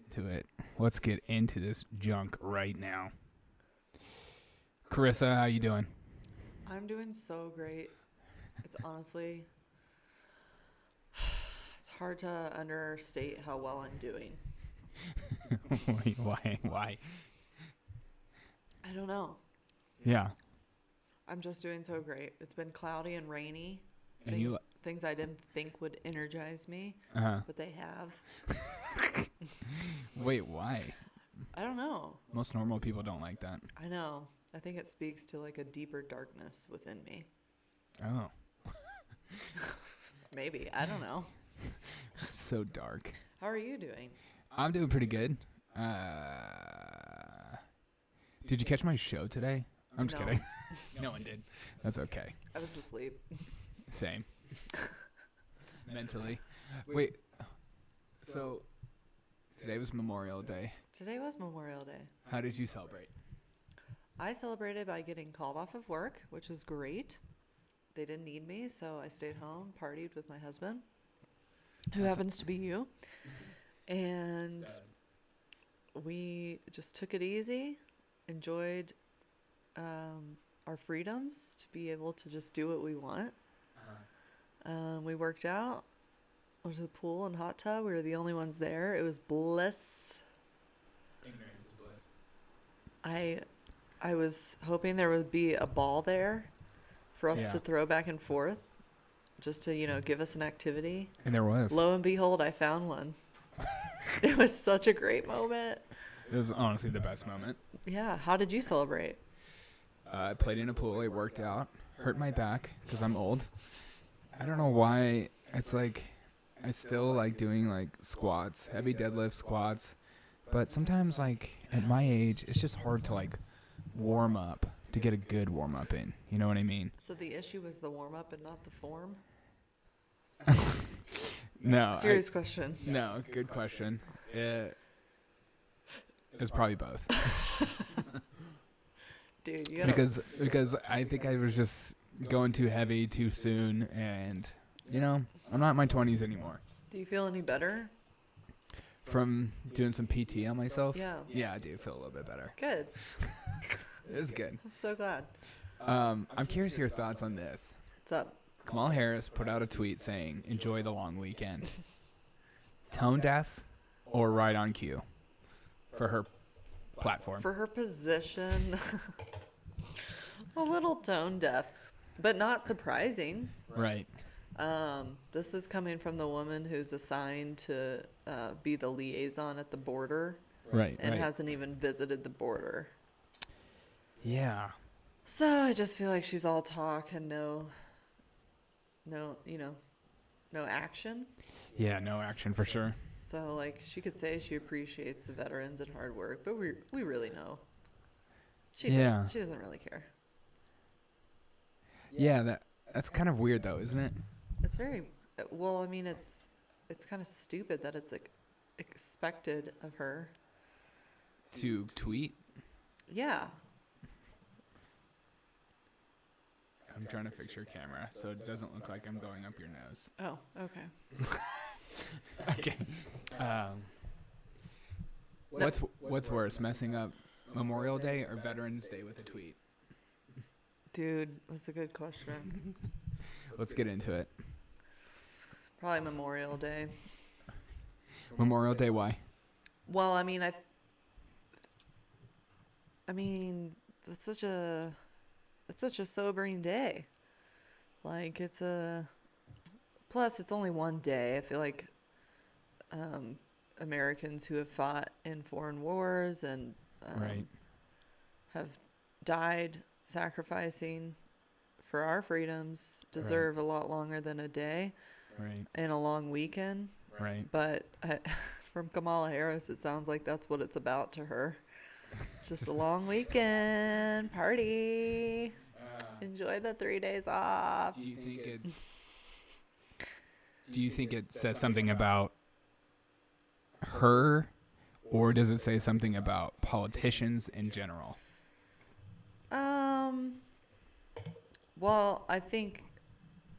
into it. Let's get into this junk right now. Carissa, how you doing? I'm doing so great. It's honestly, it's hard to understate how well I'm doing. Wait, why? I don't know. Yeah. I'm just doing so great. It's been cloudy and rainy. And Things I didn't think would energize me, uh-huh. but they have. Wait, why? I don't know. Most normal people don't like that. I know. I think it speaks to like a deeper darkness within me. Oh. Maybe. I don't know. So dark. How are you doing? I'm doing pretty good. Did you catch my show today? I'm just No. kidding. No one did. That's okay. I was asleep. Same. Mentally. Wait. So, today was Memorial Day. Today was Memorial Day. How did you celebrate? I celebrated by getting called off of work, which was great. They didn't need me, so I stayed home, partied with my husband, who happens to be you. And we just took it easy, enjoyed our freedoms to be able to just do what we want. We worked out, went to the pool and hot tub. We were the only ones there. It was bliss. Ignorance is bliss. I was hoping there would be a ball there for us to throw back and forth, just to, give us an activity. And there was. Lo and behold, I found one. It was such a great moment. It was honestly the best moment. Yeah. How did you celebrate? I played in a pool. I worked out. Hurt my back because I'm old. I don't know why. It's like I still like doing like squats, heavy deadlift squats. But sometimes like at my age, it's just hard to like warm up, to get a good warm up in. You know what I mean? So the issue was the warm up and not the form? No. Serious question. No, good question. It was probably both. Dude, you gotta... Because I think I was just going too heavy too soon, and I'm not in my 20s anymore. Do you feel any better? From doing some PT on myself? Yeah, I do feel a little bit better. Good. It's good. I'm so glad. I'm curious your thoughts on this. What's up? Kamala Harris put out a tweet saying, "Enjoy the long weekend." Tone deaf or right on cue for her platform? For her position, a little tone deaf, but not surprising. Right. This is coming from the woman who's assigned to be the liaison at the border. Right. And hasn't even visited the border. Yeah. So I just feel like she's all talk and no action. Yeah, no action for sure. So like she could say she appreciates the veterans and hard work, but we really know she doesn't really care. Yeah, that's kind of weird though, isn't it? It's very well. I mean, it's kind of stupid that it's like expected of her to tweet. Yeah. I'm trying to fix your camera so it doesn't look like I'm going up your nose. Oh, okay. Okay. What's worse, messing up Memorial Day or Veterans Day with a tweet? Dude, that's a good question. Let's get into it. Probably Memorial Day. Memorial Day, why? Well, I mean, it's such a sobering day. Like plus it's only one day. I feel like Americans who have fought in foreign wars and have died sacrificing for our freedoms deserve a lot longer than a day and a long weekend. Right. But from Kamala Harris, it sounds like that's what it's about to her. Just a long weekend party. Enjoy the 3 days off. Do you think it says something about her, or does it say something about politicians in general? Well, I think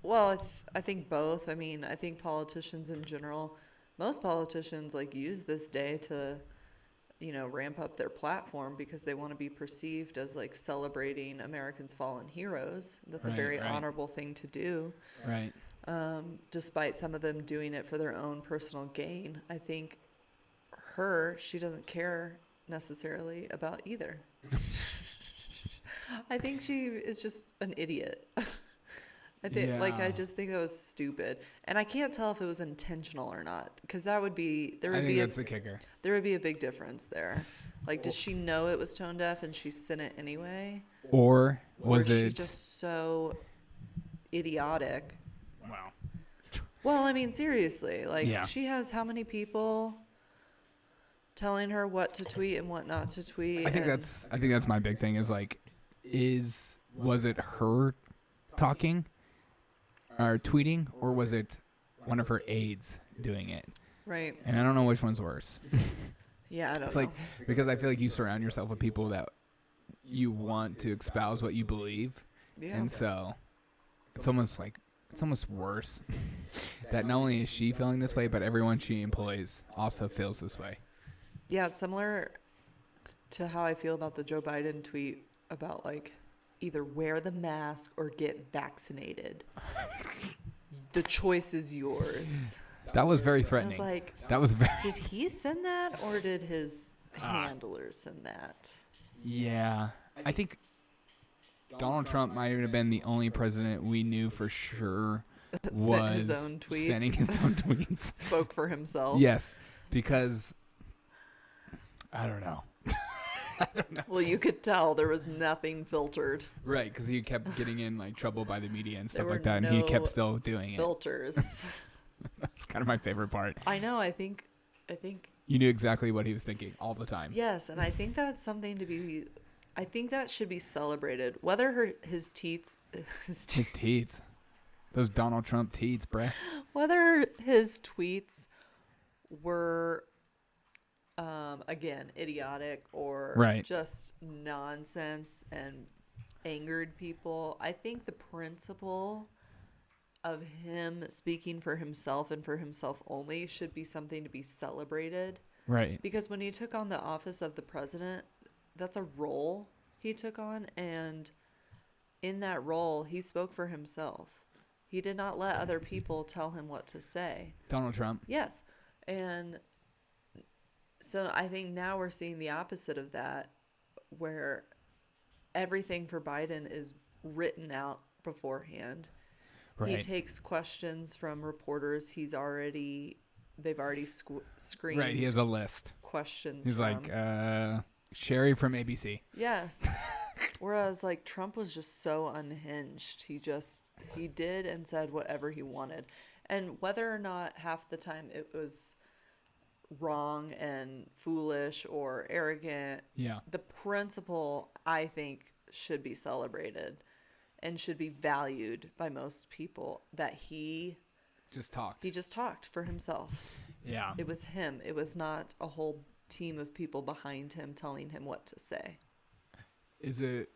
both. I mean, I think politicians in general most politicians like use this day to, ramp up their platform because they want to be perceived as like celebrating Americans' fallen heroes. That's a Right, very right. honorable thing to do. Right. Despite some of them doing it for their own personal gain. I think she doesn't care necessarily about either. I think she is just an idiot. I Yeah. just think that was stupid. And I can't tell if it was intentional or not, because there I would think be that's the kicker. there would be a big difference there. Like, did she know it was tone deaf and she sent it anyway? Or Or was is she it? just so idiotic? Wow. Well, I mean, seriously, like, Yeah. she has how many people telling her what to tweet and what not to tweet? I think and that's my big thing is like, was it her talking or tweeting, or was it one of her aides doing it? right. And I don't know which one's worse. Yeah, I don't It's know. like, because I feel like you surround yourself with people that you want to espouse what you believe, Yeah. and so it's almost worse that not only is she feeling this way, but everyone she employs also feels this way. Yeah, it's similar to how I feel about the Joe Biden tweet about like either wear the mask or get vaccinated. The choice is yours. That was very I was threatening. like, That was very. did he send that or did his handlers send that? Yeah, I think Donald Trump might have been the only president we knew for sure Sent was his own tweets. sending his own tweets. Spoke for himself. Yes, because I don't know. Well, you could tell there was nothing filtered. Right, because he kept getting in like trouble by the media and There stuff like were that, and he no kept still doing it. Filters. That's kind of my favorite part. I know. I think You knew exactly what he was thinking all the time. yes, and I think that's something to be. I think that should be celebrated. Whether his teats, His teats, those Donald Trump teats, bruh. whether his tweets were, again, idiotic or Right. just nonsense and angered people. I think the principle of him speaking for himself and for himself only should be something to be celebrated. Right. Because when he took on the office of the president, that's a role he took on. And in that role, he spoke for himself. He did not let other people tell him what to say. Donald Trump. Yes. And so I think now we're seeing the opposite of that, where everything for Biden is written out beforehand. He Right. takes questions from reporters they've already screened Right. He has a list. questions He's from. like, Sherry from ABC. Yes. Whereas like Trump was just so unhinged. He did and said whatever he wanted. And whether or not half the time it was wrong and foolish or arrogant, Yeah. the principle I think should be celebrated and should be valued by most people, that he Just talked. just talked for himself. Yeah. It was him. It was not a whole team of people behind him telling him what to say. Is it?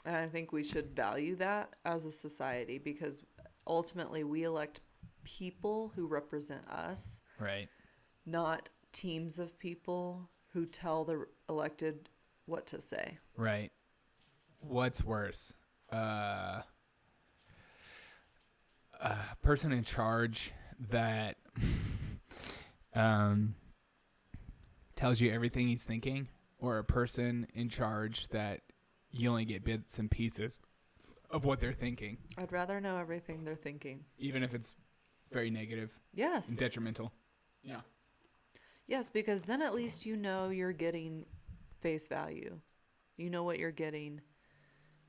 And I think we should value that as a society, because ultimately we elect people who represent us, Right. not teams of people who tell the elected what to say. Right. What's worse? Person in charge that tells you everything he's thinking, or a person in charge that you only get bits and pieces of what they're thinking, I'd rather know everything they're thinking. even if it's very negative Yes. and detrimental. Yeah. Yes, because then at least you know you're getting face value. You know what you're getting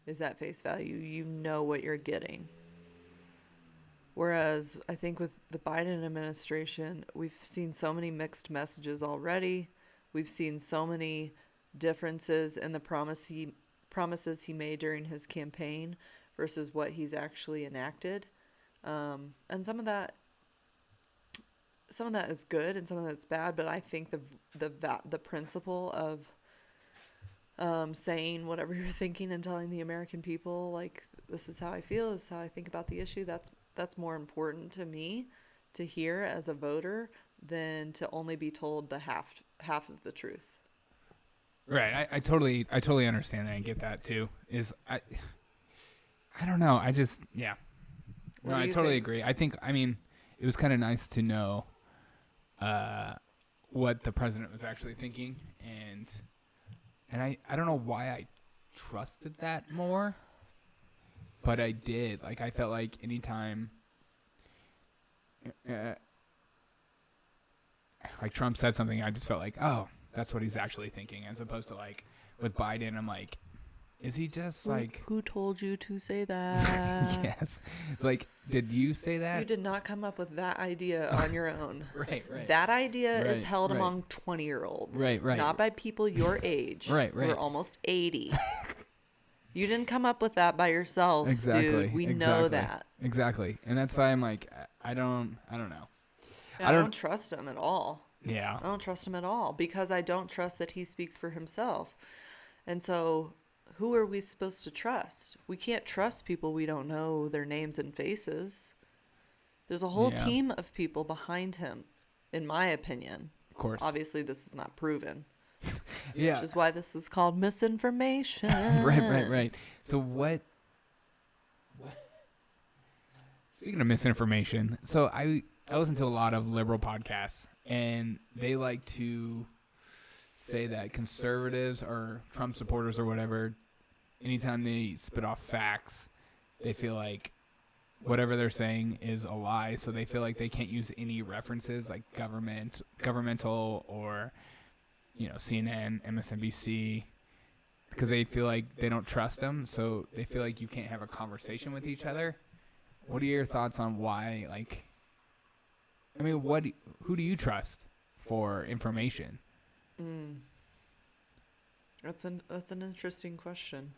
is at face value. You know what you're getting. Whereas I think with the Biden administration, we've seen so many mixed messages already. We've seen so many differences in the promises he made during his campaign versus what he's actually enacted. And some of that is good and some of that's bad, but I think the principle of saying whatever you're thinking and telling the American people, like, this is how I feel, this is how I think about the issue, that's more important to me to hear as a voter than to only be told the half of the truth. Right. I totally understand that and get that too. I don't know. Yeah. What No, do I you totally think? agree. I mean, it was kind of nice to know what the president was actually thinking, and I don't know why I trusted that more, but I did. Like, I felt like anytime like Trump said something, I just felt like, oh, that's what he's actually thinking, as opposed to like with Biden, I'm like, is he just like Who told you to say that? yes. It's like, did you say You that? did not come up with that idea on your own. Right. That idea is Right, held right. among 20-year-olds. Right. Not by people your age. Right. We're almost 80. You didn't come up with that by yourself, Exactly. dude. We know that. Exactly. And that's why I'm like, I don't know. I don't trust him at all. Yeah. I don't trust him at all because I don't trust that he speaks for himself. And so who are we supposed to trust? We can't trust people we don't know their names and faces. There's a whole Yeah. team of people behind him, in my opinion. Of course. Obviously, this is not proven, Yeah. which is why this is called misinformation. Right. So what? Speaking of misinformation, so I listen to a lot of liberal podcasts, and they like to say that conservatives or Trump supporters or whatever, anytime they spit off facts, they feel like whatever they're saying is a lie, so they feel like they can't use any references like governmental or CNN, MSNBC, because they feel like they don't trust them, so they feel like you can't have a conversation with each other. What are your thoughts on why? Like, I mean, who do you trust for information? That's an interesting question.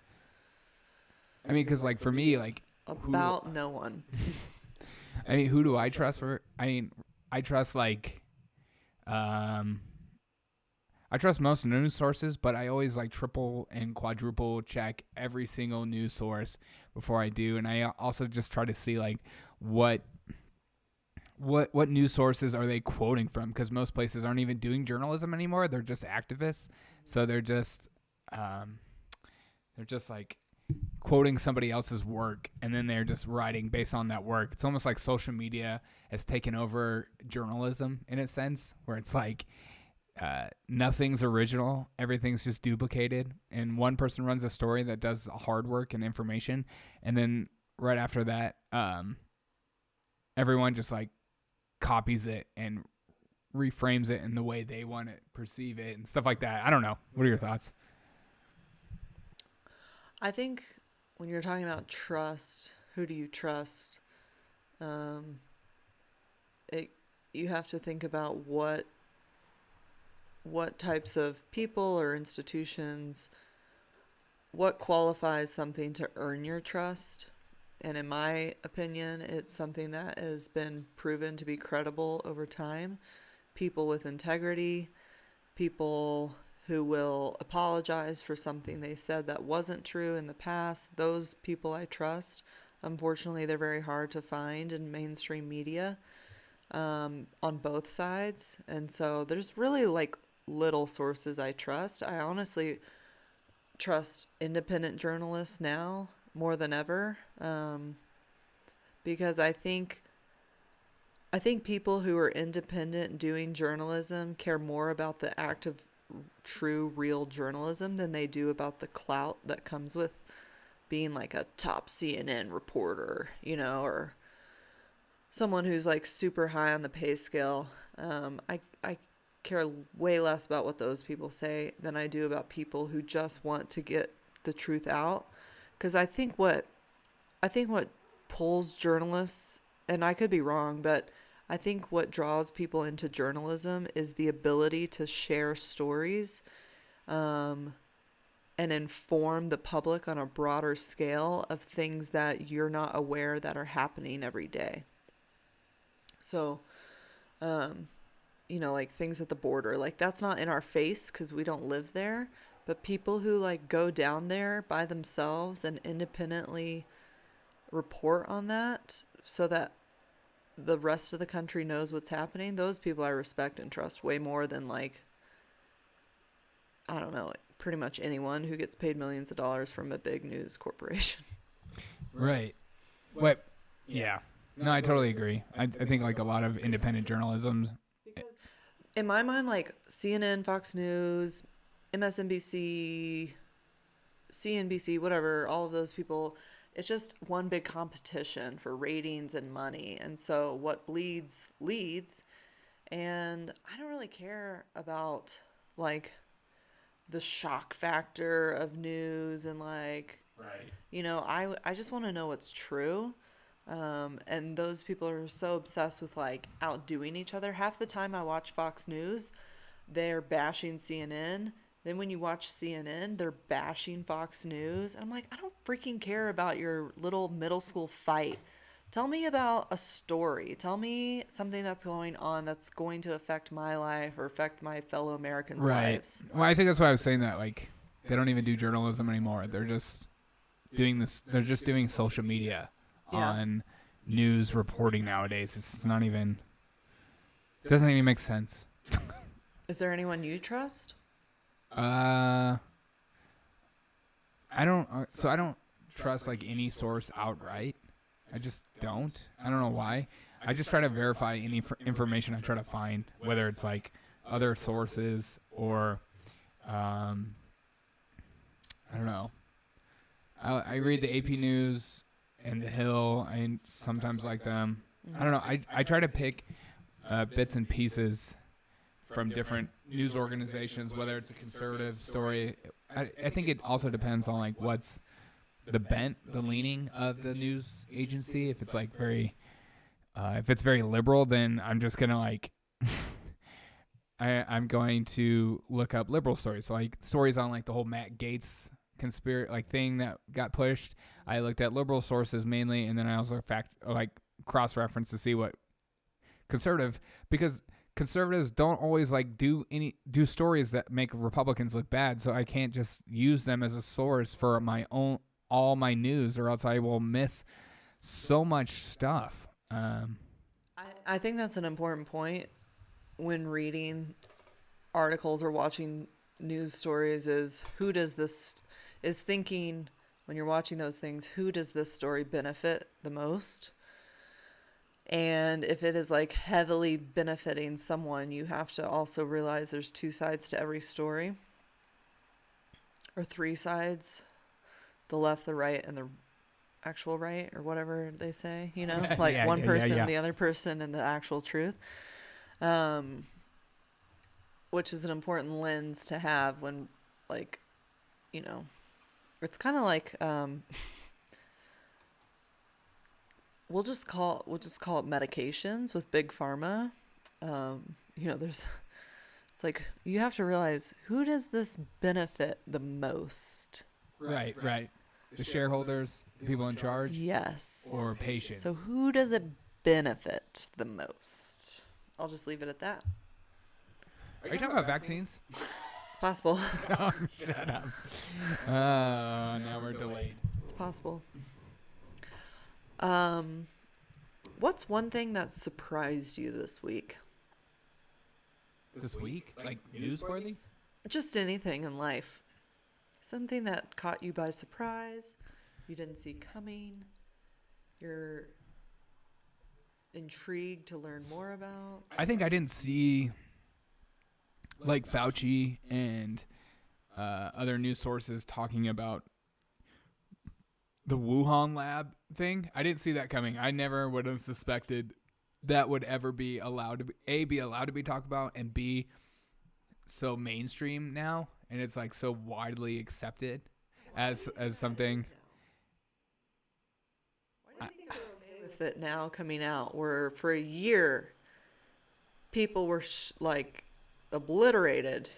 I mean, because like for me, like About no one. I mean, who do I trust for? I mean, I trust like, I trust most news sources, but I always like triple and quadruple check every single news source before I do, and I also just try to see like what news sources are they quoting from, because most places aren't even doing journalism anymore. They're just activists, so they're just like quoting somebody else's work, and then they're just writing based on that work. It's almost like social media has taken over journalism in a sense, where it's like nothing's original, everything's just duplicated, and one person runs a story that does hard work and information, and then right after that everyone just like copies it and reframes it in the way they want to perceive it and stuff like that. I don't know. What are your thoughts? I think when you're talking about trust, who do you trust? You have to think about what types of people or institutions, what qualifies something to earn your trust. And in my opinion, it's something that has been proven to be credible over time. People with integrity, people who will apologize for something they said that wasn't true in the past. Those people I trust. Unfortunately, they're very hard to find in mainstream media on both sides. And so there's really like little sources I trust. I honestly trust independent journalists now more than ever, because I think people who are independent doing journalism care more about the act of true, real journalism than they do about the clout that comes with being like a top CNN reporter, or someone who's like super high on the pay scale. I care way less about what those people say than I do about people who just want to get the truth out. Because I think what pulls journalists, and I could be wrong, but I think what draws people into journalism is the ability to share stories and inform the public on a broader scale of things that you're not aware that are happening every day. So, like things at the border, like that's not in our face because we don't live there. But people who like go down there by themselves and independently report on that, so that the rest of the country knows what's happening, those people I respect and trust way more than like, I don't know, pretty much anyone who gets paid millions of dollars from a big news corporation. Right. What? Yeah. No, I totally agree. I think like a lot of independent journalism. In my mind, like CNN, Fox News, MSNBC, CNBC, whatever, all of those people, it's just one big competition for ratings and money. And so what bleeds leads. And I don't really care about like the shock factor of news and like, Right. you know, I just want to know what's true. And those people are so obsessed with like outdoing each other. Half the time I watch Fox News, they're bashing CNN. Then when you watch CNN, they're bashing Fox News. And I'm like, I don't freaking care about your little middle school fight. Tell me about a story. Tell me something that's going on that's going to affect my life or affect my fellow Americans' Right. lives. Well, I think that's why I was saying that. Like, they don't even do journalism anymore. They're just doing this. They're just doing social media on news reporting nowadays. It's not even. It doesn't even make sense. Is there anyone you trust? I don't. So I don't trust like any source outright. I just don't. I don't know why. I just try to verify any information I try to find, whether it's like other sources or, I don't know. I read the AP News and The Hill. I sometimes like them. I don't know. I try to pick bits and pieces from different news organizations, whether it's a conservative story. I think it also depends on like what's the bent, the leaning of the news agency. If it's like very, if it's very liberal, then I'm just gonna like, I'm going to look up liberal stories. So like stories on like the whole Matt Gaetz conspiracy like thing that got pushed. I looked at liberal sources mainly, and then I also cross reference to see what conservative, because conservatives don't always like do stories that make Republicans look bad. So I can't just use them as a source for all my news, or else I will miss so much stuff. I think that's an important point when reading articles or watching news stories is thinking when you're watching those things, who does this story benefit the most? And if it is like heavily benefiting someone, you have to also realize there's two sides to every story, or three sides, the left, the right, and the actual right, or whatever they say, you know, like one person, the other person, and the actual truth, which is an important lens to have when, like, you know, it's kind of like, we'll just call it medications with big pharma. You know, it's like you have to realize, who does this benefit the most? Right. The shareholders, the people in charge. Yes. Or patients. So who does it benefit the most? I'll just leave it at that. Are you talking about vaccines? It's possible. Oh, shut up. Now we're delayed. It's possible. What's one thing that surprised you this week? This week? Like newsworthy? Just anything in life. Something that caught you by surprise, you didn't see coming, you're intrigued to learn more about. I think I didn't see like Fauci and other news sources talking about the Wuhan lab thing. I didn't see that coming. I never would have suspected that would ever be allowed to be talked about, and B, so mainstream now, and it's like so widely accepted as something. Why do you think they're okay with it now coming out, where for a year people were like obliterated?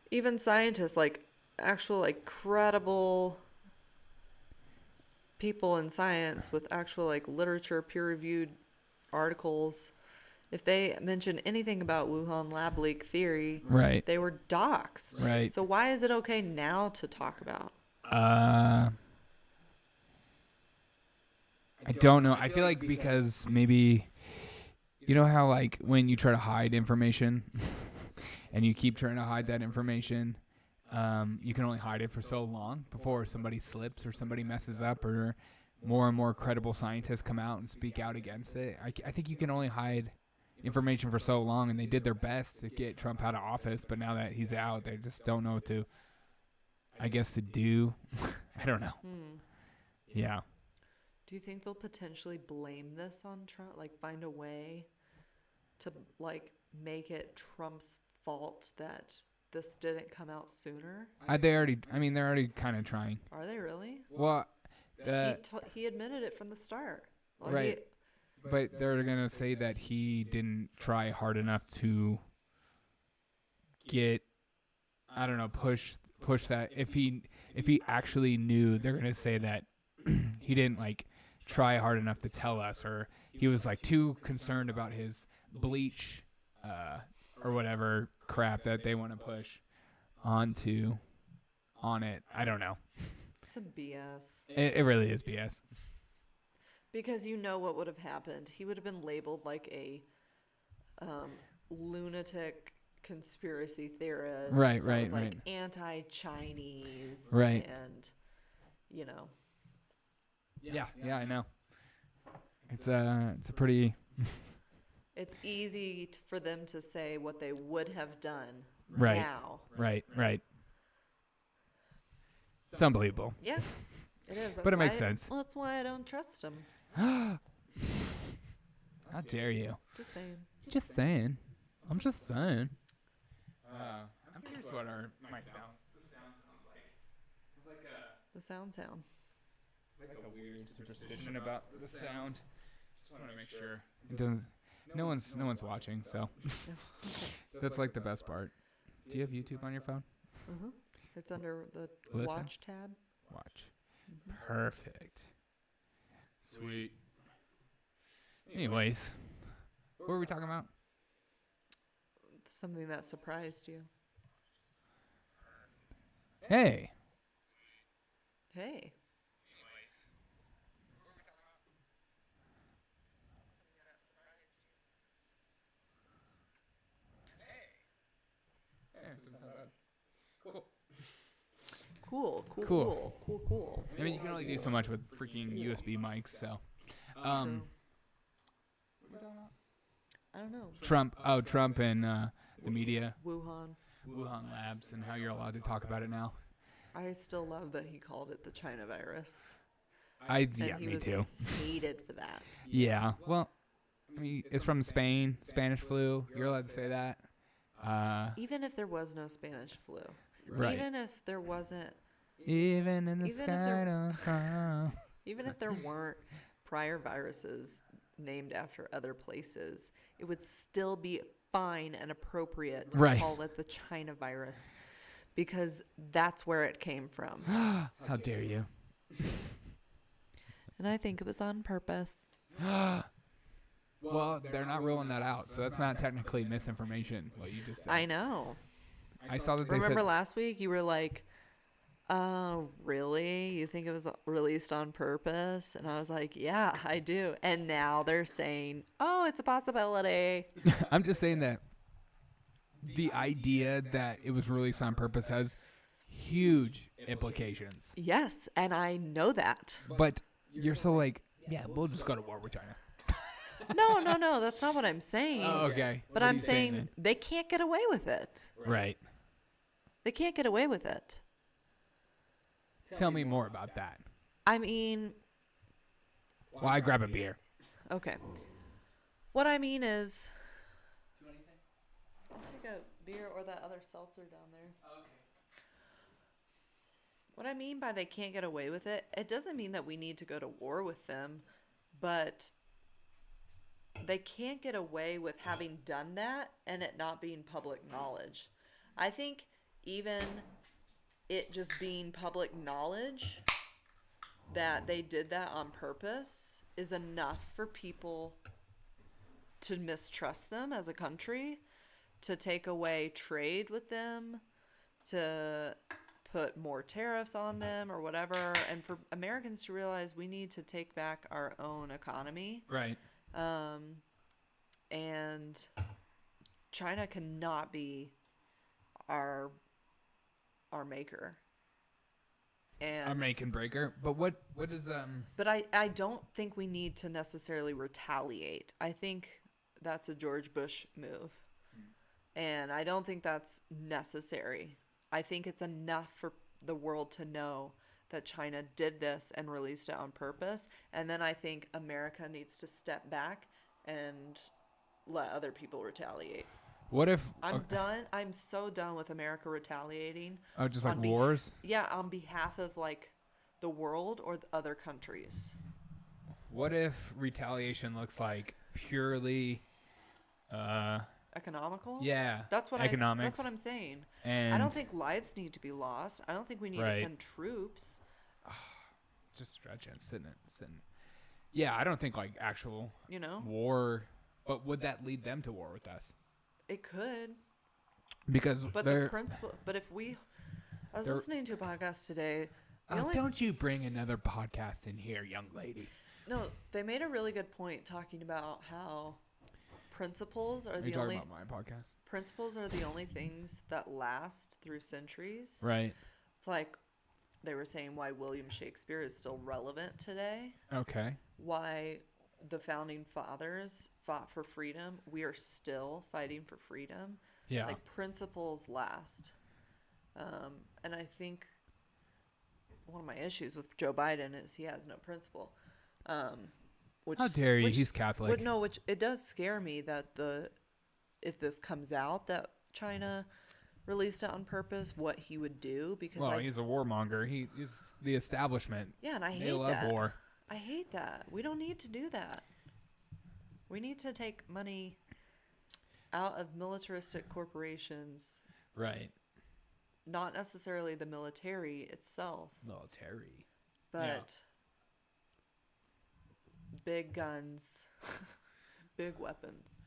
Even scientists, like actual like credible people in science with actual like literature, peer-reviewed articles, if they mention anything about Wuhan lab leak theory, Right. they were doxxed. Right. So why is it okay now to talk about? I I don't know. I feel like because maybe, you know how like when you try to hide information and you keep trying to hide that information, you can only hide it for so long before somebody slips or somebody messes up or more and more credible scientists come out and speak out against it. I think you can only hide information for so long, and they did their best to get Trump out of office, but now that he's out, they just don't know what to, I guess, to do. I don't know. Yeah. Do you think they'll potentially blame this on Trump? Like find a way to like make it Trump's fault that this didn't come out sooner? They're already kind of trying. Are they really? Well, He admitted it from the start. Well, right. But they're going to say that he didn't try hard enough to get, I don't know, push that. If he actually knew, they're going to say that he didn't like try hard enough to tell us, or he was like too concerned about his bleach or whatever crap that they want to push on it. I don't know. Some BS. It really is BS. Because you know what would have happened. He would have been labeled like a lunatic conspiracy theorist. Right. Like anti-Chinese. Right. And, you know. Yeah, I know. It's a pretty... It's easy for them to say what they would have done now. Right. It's unbelievable. Yeah, it is. But it makes sense. Well, that's why I don't trust him. How dare you? Just saying. I'm just saying. I'm curious what my sound sounds like. It's like The sound. like a weird superstition about the sound. Just want to make sure it doesn't. No one's watching, so that's like the best part. Do you have YouTube on your phone? Mm-hmm. It's under the Listen. watch tab. Watch. Perfect. Sweet. Anyways, what were we talking about? Something that surprised you. Hey. Hey. Cool. I mean, you can only do so much with freaking USB mics, so. True. I don't know. Trump and the media, Wuhan. Wuhan Labs, and how you're allowed to talk about it now. I still love that he called it the China virus. Me was too. Hated for that. Yeah, well, I mean, it's from Spain, Spanish flu. You're allowed to say that. Even if there was no Spanish flu. Right. Even if there wasn't. Even in the Even if sky there- don't fall. Even if there weren't prior viruses named after other places, it would still be fine and appropriate to Right. call it the China virus because that's where it came from. How dare you? And I think it was on purpose. Well, they're not ruling that out, so that's not technically misinformation, what you just said. I know. I saw that they Remember said... last week you were like, really? You think it was released on purpose? And I was like, yeah, I do. And now they're saying, oh, it's a possibility. I'm just saying that the idea that it was released on purpose has huge implications. Yes, and I know that. But you're so like, yeah, we'll just go to war with China. No, that's not what I'm saying. Oh, okay. But What are I'm you saying then? they can't get away with it. Right. They can't get away with it. Tell me more about that. I mean, Well, I grab a beer. okay. What I mean is, I'll take a beer or that other seltzer down there. What I mean by they can't get away with it, it doesn't mean that we need to go to war with them, but they can't get away with having done that and it not being public knowledge. I think even it just being public knowledge that they did that on purpose is enough for people to mistrust them as a country, to take away trade with them, to put more tariffs on them or whatever, and for Americans to realize we need to take back our own economy. Right. And China cannot be our maker. And A make and breaker. But what is but I don't think we need to necessarily retaliate. I think that's a George Bush move. And I don't think that's necessary. I think it's enough for the world to know that China did this and released it on purpose. And then I think America needs to step back and let other people retaliate. what if I'm done. I'm so done with America retaliating. just like on wars? Yeah, on behalf of like the world or the other countries. What if retaliation looks like purely Economical? yeah, That's what economics. that's what I'm saying. And I don't think lives need to be lost. I don't think we need to Right. send troops. just stretching, sitting. Yeah, I don't think like actual You know, war, but would that lead them to war with us? it could, Because but they're the principle. But if we, I was they're- listening to a podcast today. The only don't you bring another podcast in here, young lady. No, they made a really good point talking about how principles are Are you the talking only about my podcast? principles are the only things that last through centuries. Right. It's like they were saying why William Shakespeare is still relevant today, Okay. why the founding fathers fought for freedom. We are still fighting for freedom. Yeah. Like principles last. And I think one of my issues with Joe Biden is he has no principle. Which, How dare you? which- He's Catholic. which it does scare me that if this comes out that China released it on purpose, what he would do, because Well, he's a warmonger. He's the establishment. yeah, and I They hate love that. war. I hate that. We don't need to do that. We need to take money out of militaristic corporations, Right. not necessarily the military itself, Military. but big guns, big weapons.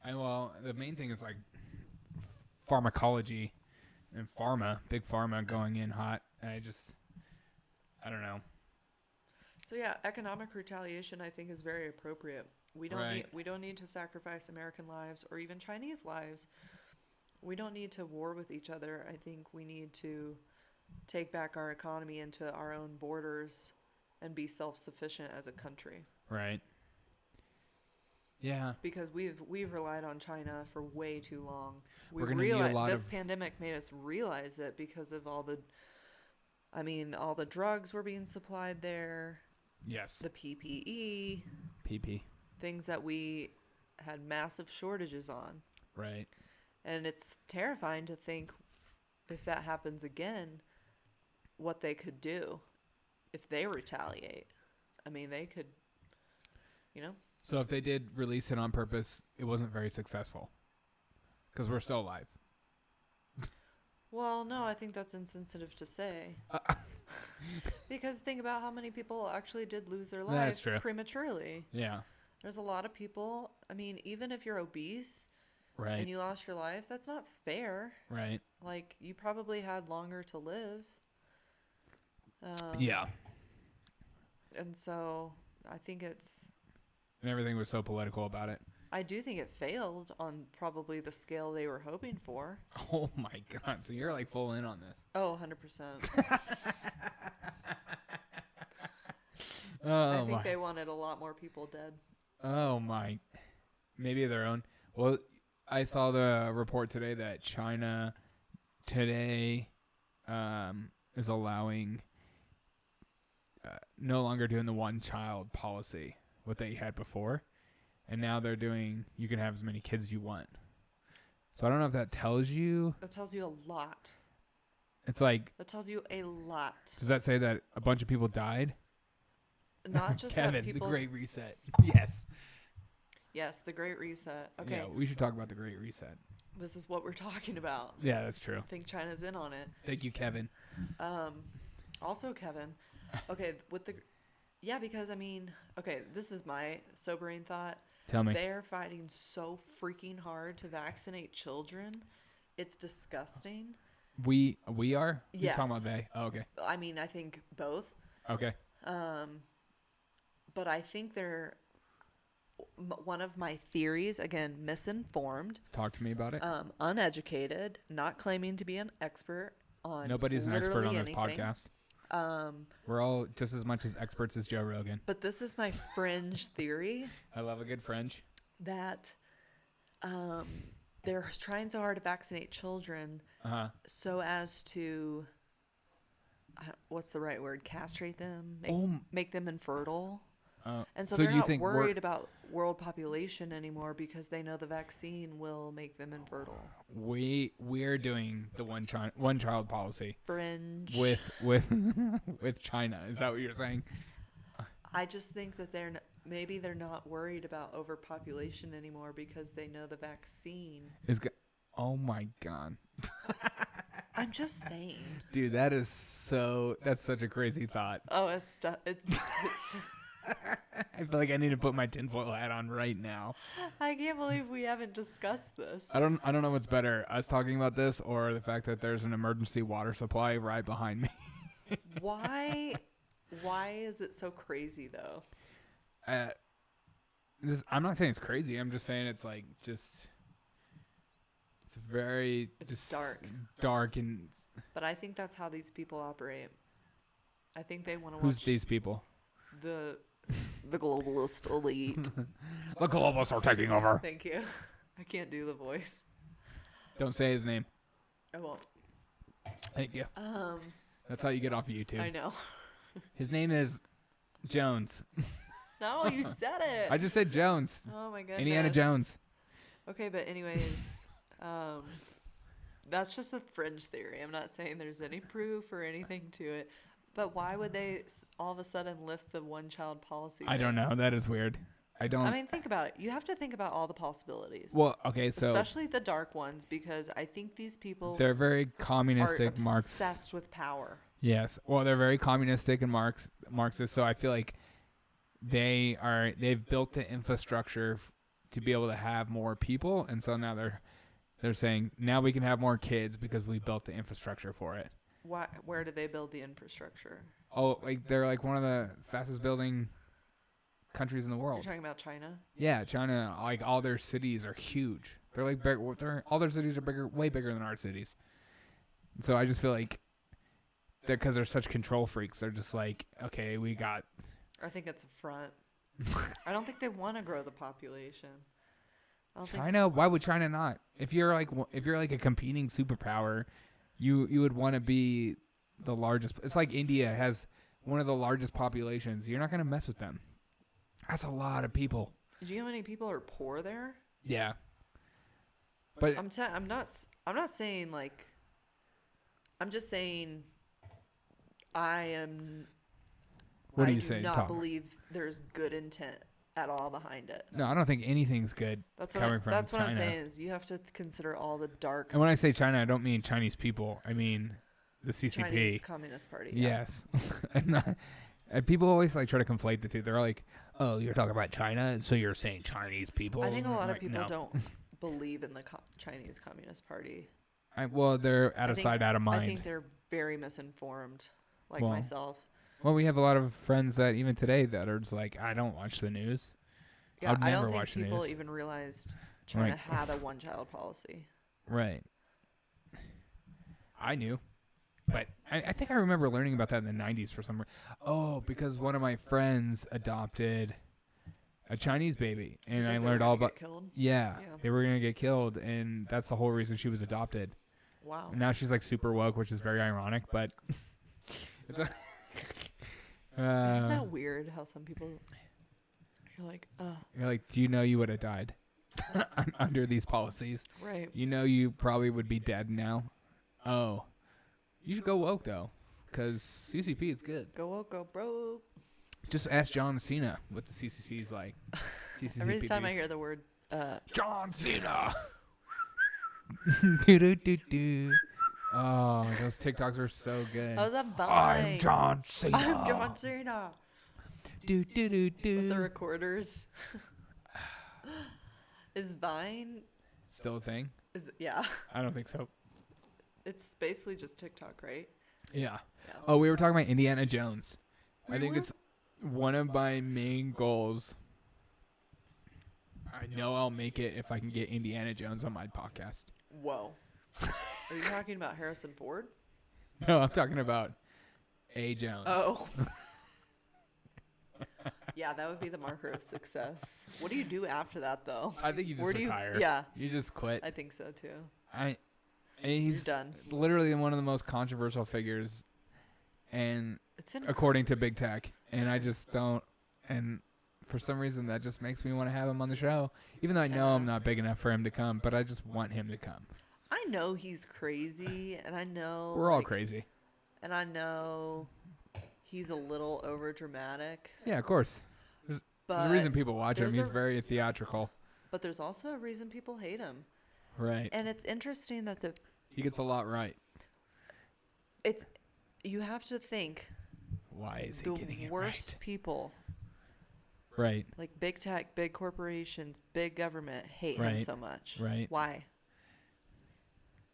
Well, the main thing is like pharmacology and big pharma going in hot. I don't know. So yeah, economic retaliation I think is very appropriate. We don't need to sacrifice American lives or even Chinese lives. We don't need to war with each other. I think we need to take back our economy into our own borders and be self-sufficient as a country. Right. Yeah. Because we've relied on China for way too long. We're gonna need a lot this of- pandemic made us realize it because of all the drugs were being supplied there, Yes. the PPE, PP. things that we had massive shortages on. Right. And it's terrifying to think if that happens again, what they could do if they retaliate. I mean, they could, So if they did release it on purpose, it wasn't very successful. Because we're still alive. Well, no, I think that's insensitive to say. Because think about how many people actually did lose their That's lives true. prematurely. Yeah. There's a lot of people. I mean, even if you're obese Right. and you lost your life, that's not fair. Right. Like, you probably had longer to live. Yeah. And so I think And everything was so political about it. I do think it failed on probably the scale they were hoping for. Oh my God. So you're like full in on this. Oh, 100%. Oh I think my. they wanted a lot more people dead. Oh my. Maybe their own. Well, I saw the report today that China today is allowing no longer doing the one child policy, what they had before. And now they're doing, you can have as many kids as you want. So I don't know if that tells you. That tells you a lot. It's like, That tells you a lot. does that say that a bunch of people died? Not just Kevin, that people. the Great Reset. Yes. Yes, the Great Reset. Okay, Yeah, we should talk about the Great Reset. this is what we're talking about. Yeah, that's true. I think China's in on it. Thank you, Kevin. Also, Kevin. Okay, because I mean, okay, this is my sobering thought. Tell me. They're fighting so freaking hard to vaccinate children. It's disgusting. We are? You're talking Yes. about they? Oh, okay. I mean, I think both. Okay. But I think they're one of my theories, again, misinformed, Talk to me about it. uneducated, not claiming to be an expert on Nobody's an expert on this anything. podcast. We're all just as much as experts as Joe Rogan. But this is my fringe theory I love a good French. that they're trying so hard to vaccinate children Uh-huh. so as to, what's the right word, castrate them, Oh, make them infertile. And so so they're you not think worried about world population anymore because they know the vaccine will make them infertile. we're doing the one child policy Fringe. with with China. Is that what you're saying? I just think that maybe they're not worried about overpopulation anymore because they know the vaccine. Oh my god. I'm just saying. Dude, that's such a crazy thought. Oh, it's I feel like I need to put my tinfoil hat on right now. I can't believe we haven't discussed this. I don't know what's better, us talking about this or the fact that there's an emergency water supply right behind me. Why is it so crazy though? I'm not saying it's crazy. I'm just saying it's like it's very It's dark and. But I think that's how these people operate. I think they want to Who's watch these people? the globalist elite. The globalists are taking over. Thank you. I can't do the voice. Don't say his name. I won't. Thank you. That's how you get off of YouTube. I know. His name is Jones. No, you said it. I just said Jones. Oh my goodness. Indiana Jones. Okay, but anyways, that's just a fringe theory. I'm not saying there's any proof or anything to it. But why would they all of a sudden lift the one-child policy? I don't know. That is weird. I mean, think about it. You have to think about all the possibilities. Well, okay, so especially the dark ones, because I think these people they're very communistic, are obsessed with power. Yes. Well, they're very communistic and Marxist. So I feel like they've built the infrastructure to be able to have more people, and so now they're saying now we can have more kids because we built the infrastructure for it. Where did they build the infrastructure? Oh, like they're like one of the fastest building countries in the world. You're talking about China? Yeah, China. Like all their cities are huge. They're like big. All their cities are way bigger than our cities. So I just feel like because they're such control freaks, they're just like, okay, we got. I think it's a front. I don't think they want to grow the population. China? Why would China not? If you're like a competing superpower, you would want to be the largest. It's like India has one of the largest populations. You're not gonna mess with them. That's a lot of people. Do you know how many people are poor there? Yeah. But I'm not saying like. I'm just saying. I do not believe there's good intent at all behind it. No, I don't think anything's good That's coming from That's China. what I'm saying is you have to consider all the dark. And when I say China, I don't mean Chinese people. I mean the CCP. Chinese Communist Party. Yeah. Yes. And people always like try to conflate the two. They're like, "Oh, you're talking about China, so you're saying Chinese people." I think a lot of like, people no. don't believe in the Chinese Communist Party. Well, they're out of sight, out of mind. I think they're very misinformed, like Well, myself. Well, we have a lot of friends that even today that are just like, I don't watch the news. Yeah, I don't think watch the people news. even realized China Right. had a one-child policy. Right. I knew. But I think I remember learning about that in the 90s for some reason. Oh, because one of my friends adopted a Chinese baby. And Because I they learned were all gonna about... get killed? Yeah, Yeah. they were going to get killed. And that's the whole reason she was adopted. Wow. And now she's like super woke, which is very ironic. But... it's a, Isn't that weird how some people... You're like, You're like, do you know you would have died under these policies? right. You know you probably would be dead now. Oh. You should go woke, though, because CCP is good. Go woke, go broke. Just ask John Cena what the CCC is like. Every time I hear the word... John Cena! Do-do-do-do. Oh, those TikToks are so good. I was a Vine. I'm John Cena. I'm John Cena. Do-do-do-do. With the recorders. Is Vine... Still a thing? Yeah. I don't think so. It's basically just TikTok, right? Yeah. Yeah. Oh, we were talking about Indiana Jones. I We think were? it's one of my main goals. I know I'll make it if I can get Indiana Jones on my podcast. Whoa. Are you talking about Harrison Ford? No, I'm talking about A. Jones. Oh. Yeah, that would be the marker of success. What do you do after that, though? I think you just Where do you- retire. yeah. You just quit. I think so too. And he's You're done. literally one of the most controversial figures, and It's in. according to big tech, and I just don't. And for some reason, that just makes me want to have him on the show, even though I know I'm not big enough for him to come. But I just want him to come. I know he's crazy, and I know We're all like, crazy. and I know he's a little over dramatic. Yeah, of course. But There's a reason people watch him. there's He's a- very theatrical. But there's also a reason people hate him, Right. and it's interesting that He gets a lot right. you have to think Why is he the getting it worst people, right? like big tech, big corporations, big government, hate him Right. so much. Right. Why?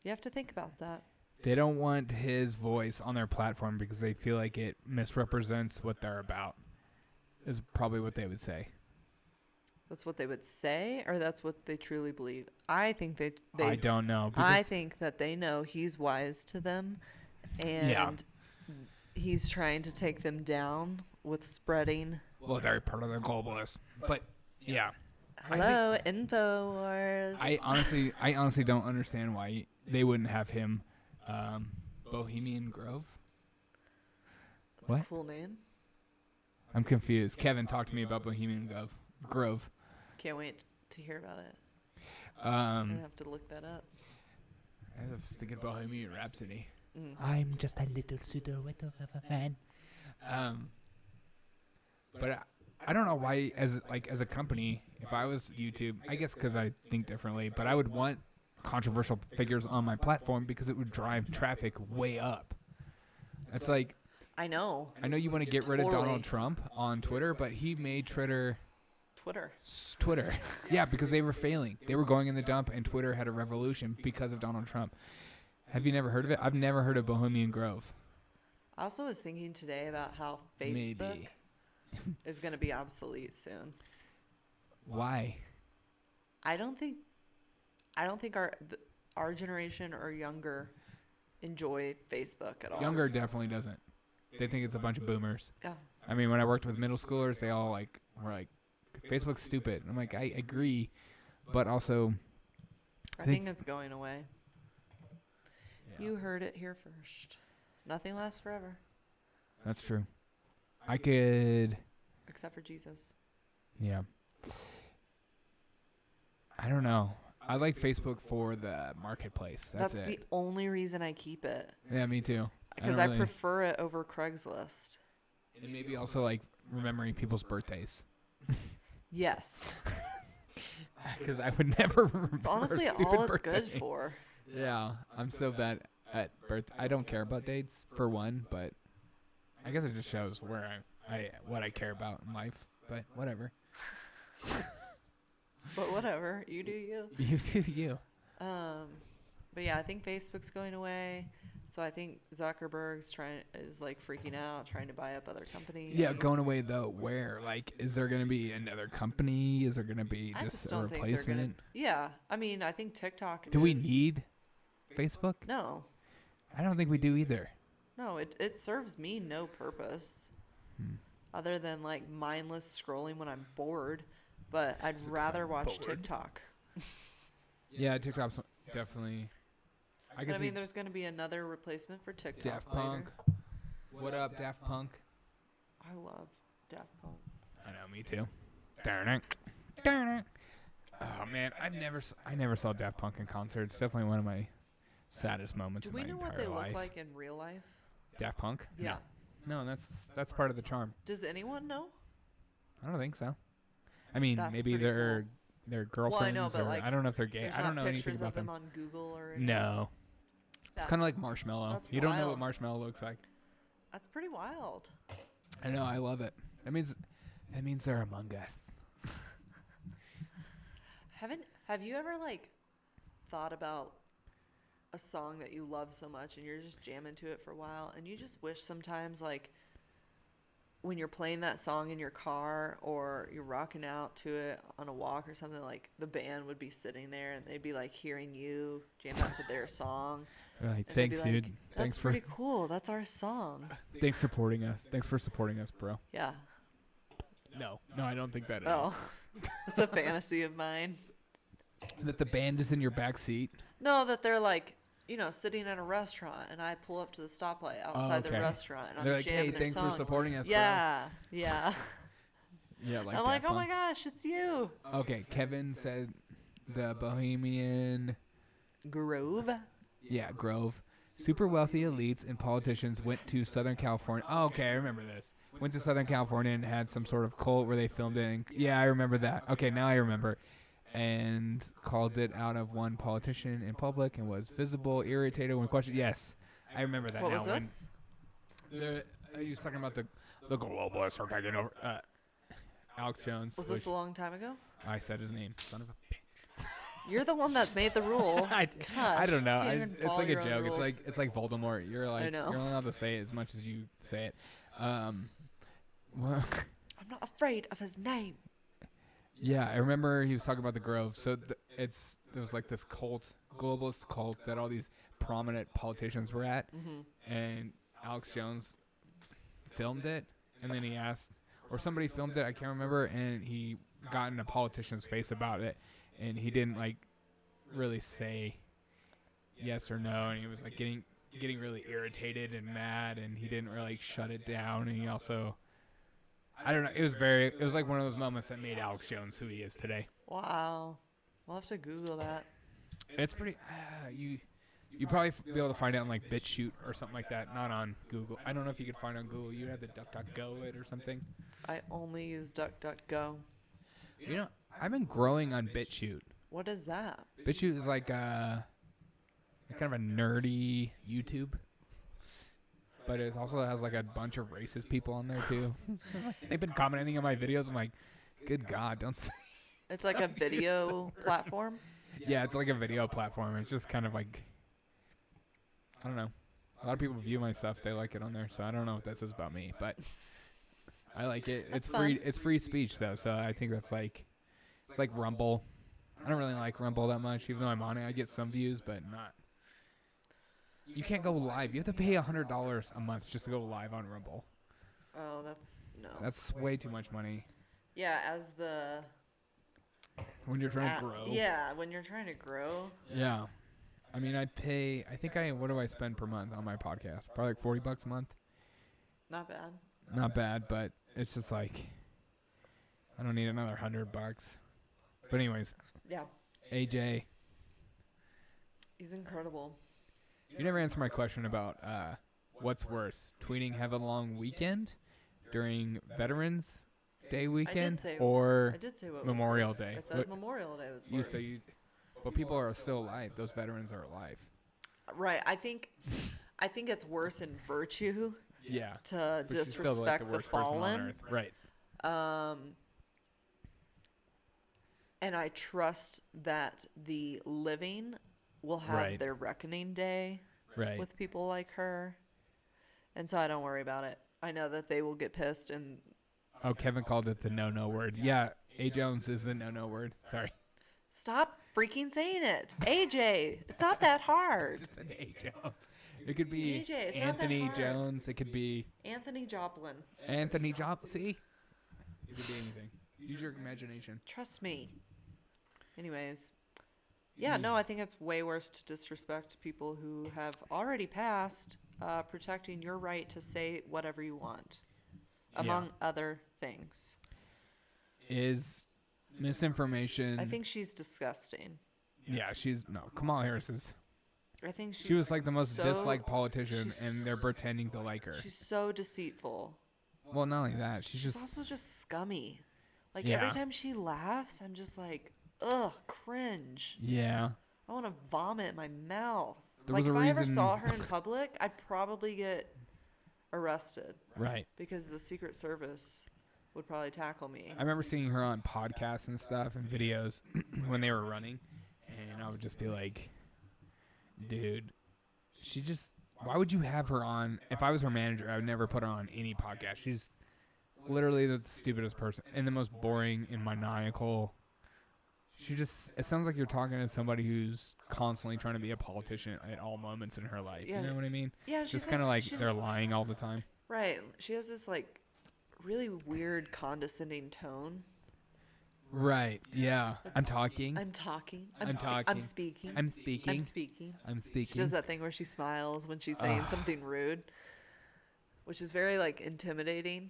You have to think about that. They don't want his voice on their platform because they feel like it misrepresents what they're about. Is probably what they would say. That's what they would say, or that's what they truly believe. I think they I don't know. I because- think that they know he's wise to them, and Yeah. he's trying to take them down with spreading. Well, they're part of the globalists. But yeah, Hello, InfoWars. I honestly don't understand why they wouldn't have him. Bohemian Grove. That's what? a cool name. I'm confused. Kevin, talk to me about Bohemian Grove. Can't wait to hear about it. I'm gonna have to look that up. I was thinking Bohemian Rhapsody. Mm. I'm just a little pseudo-wit of a man. But I don't know why, as a company, if I was YouTube, I guess because I think differently, but I would want controversial figures on my platform because it would drive traffic way up. It's like, I know. I know you want to get rid of Totally. Donald Trump on Twitter, but he made Twitter. Twitter. Yeah, because they were failing. They were going in the dump, and Twitter had a revolution because of Donald Trump. Have you never heard of it? I've never heard of Bohemian Grove. I also was thinking today about how Facebook Maybe. is going to be obsolete soon. Why? I don't think our generation or younger enjoy Facebook at all. Younger definitely doesn't. They think it's a bunch of boomers. Yeah. I mean, when I worked with middle schoolers, they all were like, Facebook's stupid. I'm like, I agree, but also, I think- think it's going away. You heard it here first. Nothing lasts forever, that's true. I could, except for Jesus. yeah. I don't know. I like Facebook for the marketplace. That's it. the only reason I keep it, Yeah, me too. because don't I really- prefer it over Craigslist. And maybe also like remembering people's birthdays. Yes. Because I would never remember It's honestly a stupid all it's birthday. good for. Yeah, I'm so bad at birth. I don't care about dates for one, but I guess it just shows where what I care about in life. But whatever. But whatever, you do you. You do you. But yeah, I think Facebook's going away. So I think Zuckerberg's is like freaking out, trying to buy up other companies. Yeah, going away though. Where? Like, is there gonna be another company? Is there gonna be I just a don't think they're gonna. replacement? Yeah, I mean, I think TikTok. Do we is- need Facebook? No, I don't think we do either. no. It serves me no purpose, other than like mindless scrolling when I'm bored. But I'd 'Cause rather I'm watch bored. TikTok. Yeah, TikTok's definitely. I But can I see mean, there's going to be another replacement for TikTok Daft later. Punk. What up, Daft Punk? I love Daft Punk. I know, me too. Darn it. Darn it. Oh man, I never saw Daft Punk in concert. It's definitely one of my saddest moments Do in we my know entire what they life. look like in real life? Daft Punk? Yeah. No, that's part of the charm. Does anyone know? I don't think so. I mean, That's maybe pretty they're cool. their girlfriends, Well, I know, but or like, I don't know if they're gay. there's I don't not know anything pictures about of them on Google or anything. No, it's That's- kind of like Marshmallow. that's You don't know what wild. Marshmallow looks like. That's pretty wild. I know. I love it. That means they're among us. Have you ever like thought about a song that you love so much and you're just jamming to it for a while, and you just wish sometimes, like, when you're playing that song in your car or you're rocking out to it on a walk or something, like the band would be sitting there and they'd be like hearing you jam out to their song. Right. And they'd Thanks, be like, dude. That's Thanks for pretty cool. That's our song. thanks supporting us. Thanks for supporting us, bro. Yeah. No, I don't think that. At all. Oh, it's a fantasy of mine. That the band is in your back seat. No, that they're like, sitting at a restaurant and I pull up to the stoplight outside the okay. restaurant and They're I'm like, jamming hey, their thanks song. for supporting us, Yeah, yeah. bro. Yeah, like I'm that like, oh my punk. gosh, it's you. Okay, Kevin said the Bohemian, Grove. Grove. Super wealthy elites and politicians went to Southern California. Oh, okay, I remember this. Went to Southern California and had some sort of cult where they filmed it. Yeah, I remember that. Okay, now I remember. And called it out of one politician in public and was visible, irritated when questioned. Yes, I remember that What now. was this? He was talking about the globalists are taking over. Alex Jones. Was this a long time ago? I said his name. Son of a bitch. You're the one that made the rule. I Gosh, don't know. you can't even It's follow like a your own joke. rules. It's like Voldemort. You're like know. you're only allowed to say it as much as you say it. Well, I'm not afraid of his name. yeah, I remember he was talking about the Grove. So there was like this cult, globalist cult that all these prominent politicians were at, and Alex Jones filmed it, and then he asked, or somebody filmed it, I can't remember, and he got in a politician's face about it, and he didn't like really say yes or no, and he was like getting really irritated and mad, and he didn't really shut it down, and he also, I don't know, it was like one of those moments that made Alex Jones who he is today. Wow. We'll have to Google that. It's pretty, you probably be able to find it on like BitChute or something like that, not on Google. I don't know if you could find it on Google. You have to DuckDuckGo it or something. I only use DuckDuckGo. I've been growing on BitChute. What is that? BitChute is like kind of a nerdy YouTube, but it also has like a bunch of racist people on there too. They've been commenting on my videos. I'm like, good God, don't say. It's like a video platform. Yeah, it's like a video platform. It's just kind of like, I don't know. A lot of people view my stuff. They like it on there, so I don't know what that says about me, but I like it. That's It's free. fun. It's free speech though, so I think that's like, it's like Rumble. I don't really like Rumble that much, even though I'm on it. I get some views, but not. You can't go live. You have to pay $100 a month just to go live on Rumble. Oh, that's no. That's way too much money Yeah, as the when you're trying to grow. Yeah, when you're trying to grow. Yeah. I mean, what do I spend per month on my podcast? Probably like $40 a month. Not bad. Not bad, but it's just like, I don't need another $100. But anyways, Yeah. AJ, He's incredible. you never answered my question about what's worse, tweeting "Have a long weekend" during Veterans Day weekend say- or I did say what Memorial was worse. Day. I said What- Memorial Day was worse. you say but people are still alive. Those veterans are alive. Right. I think it's worse in virtue Yeah. to But she's still like disrespect the the worst person on fallen. earth. Right. And I trust that the living will have Right. their reckoning day Right. with people like her. And so I don't worry about it. I know that they will get pissed and Oh, Kevin called it the no word. Yeah, A. Jones is the no word. Sorry. stop freaking saying it. AJ, it's not that hard. Just said A. Jones. It could be AJ, it's not that Anthony hard. Jones. It could be Anthony Joplin. Anthony Joplin. See? It could be anything. Use your imagination. Trust me. Anyways. Yeah, no, I think it's way worse to disrespect people who have already passed, protecting your right to say whatever you want, among other things. Is misinformation. I think she's disgusting. Yeah, Kamala Harris is. I think She was like the most so- disliked politician, she's- and they're pretending to like her. She's so deceitful. Well, not only that, she's She's just. also just scummy. Like Yeah. every time she laughs, I'm just like, ugh, cringe. Yeah. I want to vomit in my mouth. There Like was if a I ever reason- saw her in public, I'd probably get arrested Right. because the Secret Service would probably tackle me. I remember seeing her on podcasts and stuff and videos when they were running, and I would just be like, dude, she just. Why would you have her on? If I was her manager, I would never put her on any podcast. She's literally the stupidest person and the most boring and maniacal. She just. It sounds like you're talking to somebody who's constantly trying to be a politician at all moments in her life. Yeah. You know what I mean? Yeah, she's Just kind of like she's- they're lying all the time. Right. She has this like really weird condescending tone. Right. Yeah. I'm talking. I'm talking. I'm I'm talking. speaking. I'm speaking. I'm speaking. I'm She speaking. does that thing where she smiles when she's saying something rude, which is very like intimidating,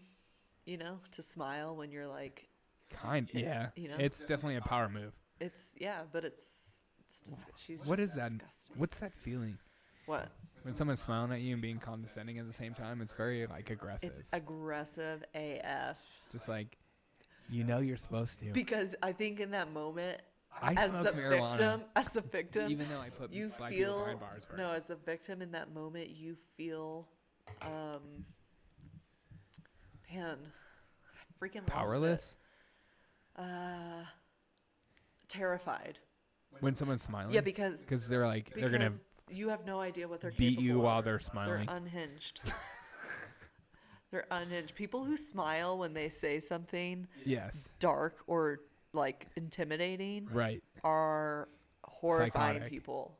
to smile when you're like, Yeah. you know? It's definitely a power move. but she's What just is that? disgusting. What's that feeling? What? When someone's smiling at you and being condescending at the same time, it's very like aggressive. It's aggressive AF. Just like, you're supposed to. Because I think in that moment, I as smoke the marijuana, victim, even though I put you black people feel behind bars. Right? no, as the victim in that moment, you feel, man, I freaking Powerless lost it. Terrified. when someone's smiling. Yeah, because they're like they're gonna you have no idea what they're beat capable you of. while they're smiling. They're unhinged. They're unhinged. People who smile when they say something Yes. dark or like intimidating Right. are horrifying Psychotic. people.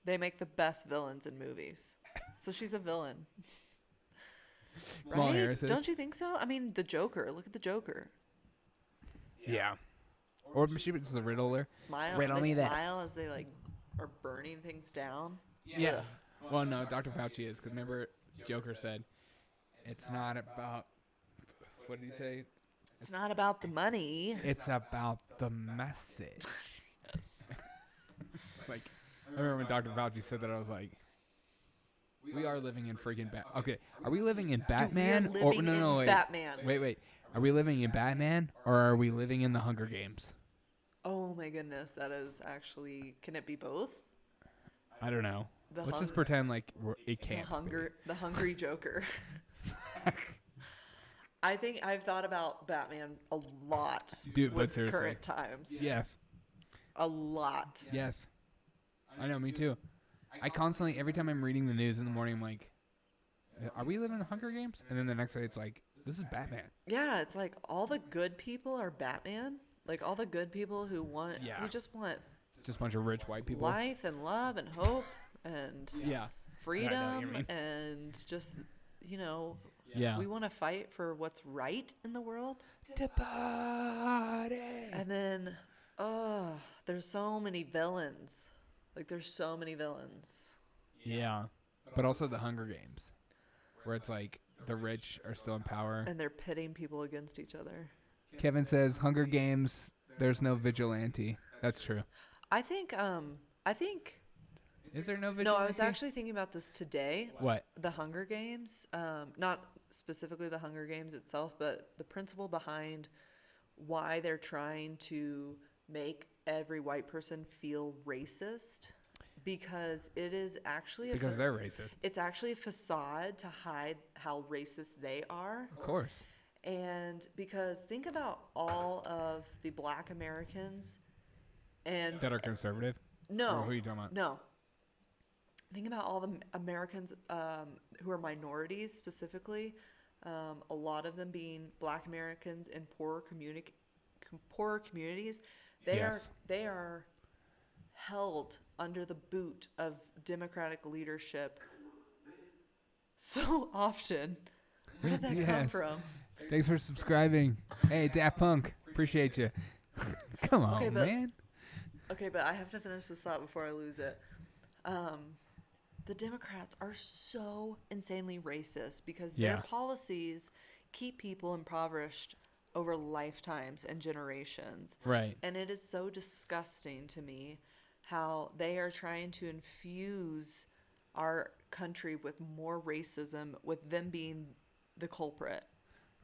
They make the best villains in movies. So she's a villain. Kamala Right? Harris is. Don't you think so? I mean, the Joker. Look at the Joker. Yeah. Or she was the Riddler. Smile. Riddle They me this. smile as they like are burning things down. Yeah. Well, no, Dr. Fauci is because remember, Joker said, "It's not about." What did he say? It's not about the money. It's about the message. It's like, I remember when Dr. Fauci said that, I was like, we are living in freaking Okay, are we living in Batman? Dude, we're Or living no, in wait. Batman. Wait. Are we living in Batman or are we living in the Hunger Games? Oh my goodness, that is actually. Can it be both? I don't know. The Let's just hung- pretend like it The can't. the hungry Joker. I think I've thought about Batman a lot. Dude, but with seriously. current times. Yes. A lot. Yes. I know, me too. I constantly, every time I'm reading the news in the morning, I'm like, are we living in the Hunger Games? And then the next day it's like, this is Batman. Yeah, it's like all the good people are Batman. Like all the good people who just want Just a bunch of rich white people. life and love and hope and Yeah. freedom mean. and just, Yeah. we want to fight for what's right in the world. To party. And then, there's so many villains. Like there's so many villains. Yeah. But also the Hunger Games, where it's like the rich are still in power. And they're pitting people against each other. Kevin says, Hunger Games, there's no vigilante. That's true. I think, Is there no vigilante? no, I was actually thinking about this today. What? The Hunger Games, not specifically the Hunger Games itself, but the principle behind why they're trying to make every white person feel racist, because it is actually Because they're racist. it's actually a facade to hide how racist they are. Of course. And because think about all of the black Americans and That are conservative? no, Or who are you talking about? no. Think about all the Americans who are minorities specifically. A lot of them being black Americans in poorer communities. Yes. They are held under the boot of Democratic leadership so often. Where did that come Yes. from? Thanks for subscribing. Hey, Daft Punk. Appreciate you. Come on, Okay, but- man. Okay, but I have to finish this thought before I lose it. The Democrats are so insanely racist because Yeah. their policies keep people impoverished over lifetimes and generations. Right. And it is so disgusting to me how they are trying to infuse our country with more racism, with them being the culprit.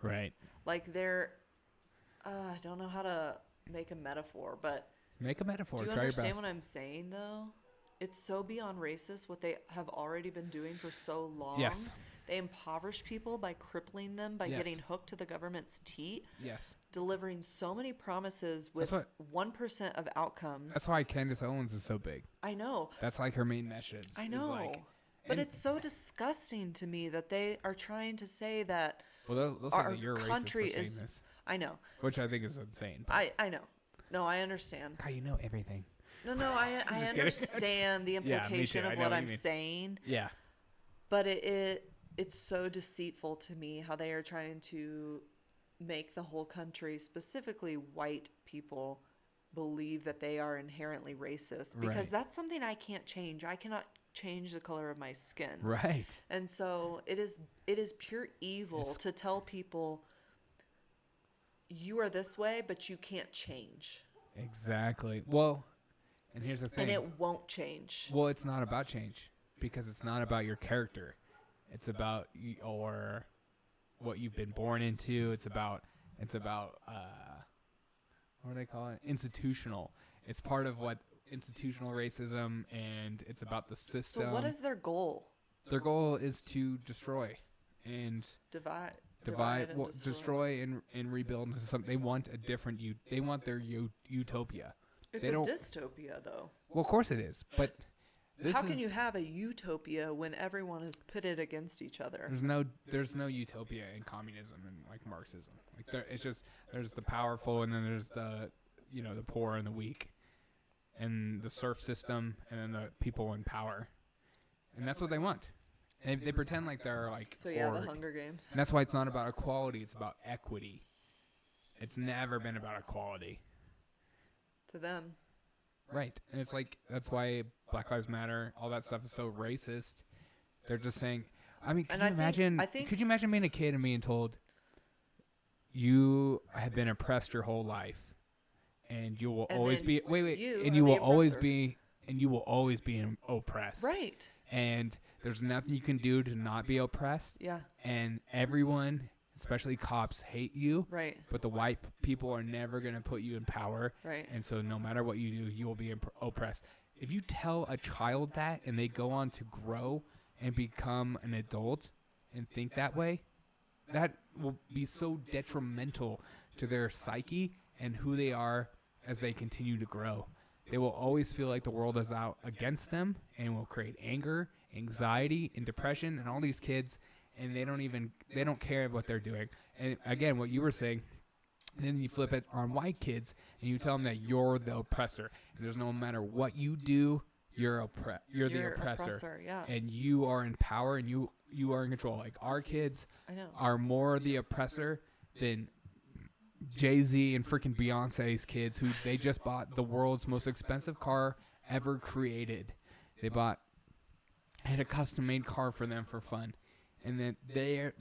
Right. Like I don't know how to make a metaphor, but Make a metaphor. do you Try your understand best. what I'm saying, though? It's so beyond racist what they have already been doing for so long Yes. They impoverish people by crippling them, by Yes. getting hooked to the government's teat, Yes. delivering so many promises with what- 1% of outcomes. That's why Candace Owens is so big. I know. That's like her main message. I is know. like, but and- it's so disgusting to me that they are trying to say that well, they'll say our that you're racist country for saying is. this, I know. which I think is insane. But I know. No, I understand. God, you know everything. No, I Just kidding. understand the Yeah, me implication too. I of know what what you I'm mean. saying, Yeah. but it's so deceitful to me how they are trying to make the whole country, specifically white people, believe that they are inherently racist because Right. that's something I can't change. I cannot change the color of my skin. Right. And so it is pure evil It's- to tell people you are this way, but you can't change. Exactly. Well, and here's the thing. And it won't change. Well, it's not about change because it's not about your character. It's about or what you've been born into. It's about what do they call it? Institutional. It's part of what institutional racism, and it's about the system. So what is their goal? Their goal is to destroy and Divide well, and destroy and rebuild into something. They want a different they want their utopia. It's they a don't- dystopia, though. Well, of course it is, but this How is, can you have a utopia when everyone is pitted against each other? there's no utopia in communism and like Marxism. Like it's just there's the powerful and then there's the the poor and the weak, and the serf system and then the people in power, and that's what they want. And they pretend like they're like So yeah, the forward. Hunger Games. And that's why it's not about equality. It's about equity. It's never been about equality. To them. Right. And it's like, that's why Black Lives Matter, all that stuff is so racist. They're just saying, I mean, And could you imagine being a kid and being told, you have been oppressed your whole life and you will And always then be, you and are you will the always oppressor. be, and you will always be oppressed. Right. And there's nothing you can do to not be oppressed. Yeah. And everyone, especially cops, hate you. Right. But the white people are never going to put you in power. Right. And so no matter what you do, you will be oppressed. If you tell a child that and they go on to grow and become an adult and think that way, that will be so detrimental to their psyche and who they are as they continue to grow. They will always feel like the world is out against them and will create anger, anxiety, and depression. And all these kids, and they don't care what they're doing. And again, what you were saying, and then you flip it on white kids and you tell them that you're the oppressor. And there's no matter what you do, you're the oppressor. Yeah. And you are in power and you are in control. Like our kids I know. are more the oppressor than Jay-Z and freaking Beyonce's kids, who they just bought the world's most expensive car ever created. They had a custom-made car for them for fun. And then they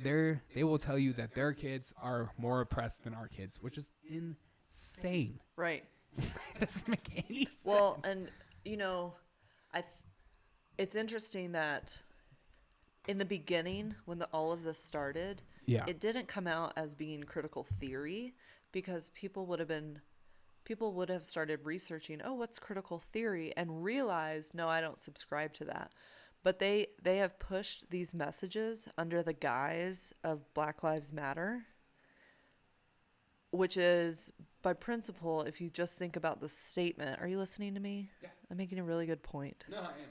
will tell you that their kids are more oppressed than our kids, which is insane. Right. It doesn't make any sense. Well, and it's interesting that in the beginning, when all of this started, yeah, it didn't come out as being critical theory because people would have started researching, oh, what's critical theory, and realized, no, I don't subscribe to that. But they have pushed these messages under the guise of Black Lives Matter, which is, by principle, if you just think about the statement. Are you listening to me? Yeah. I'm making a really good point. No, I am.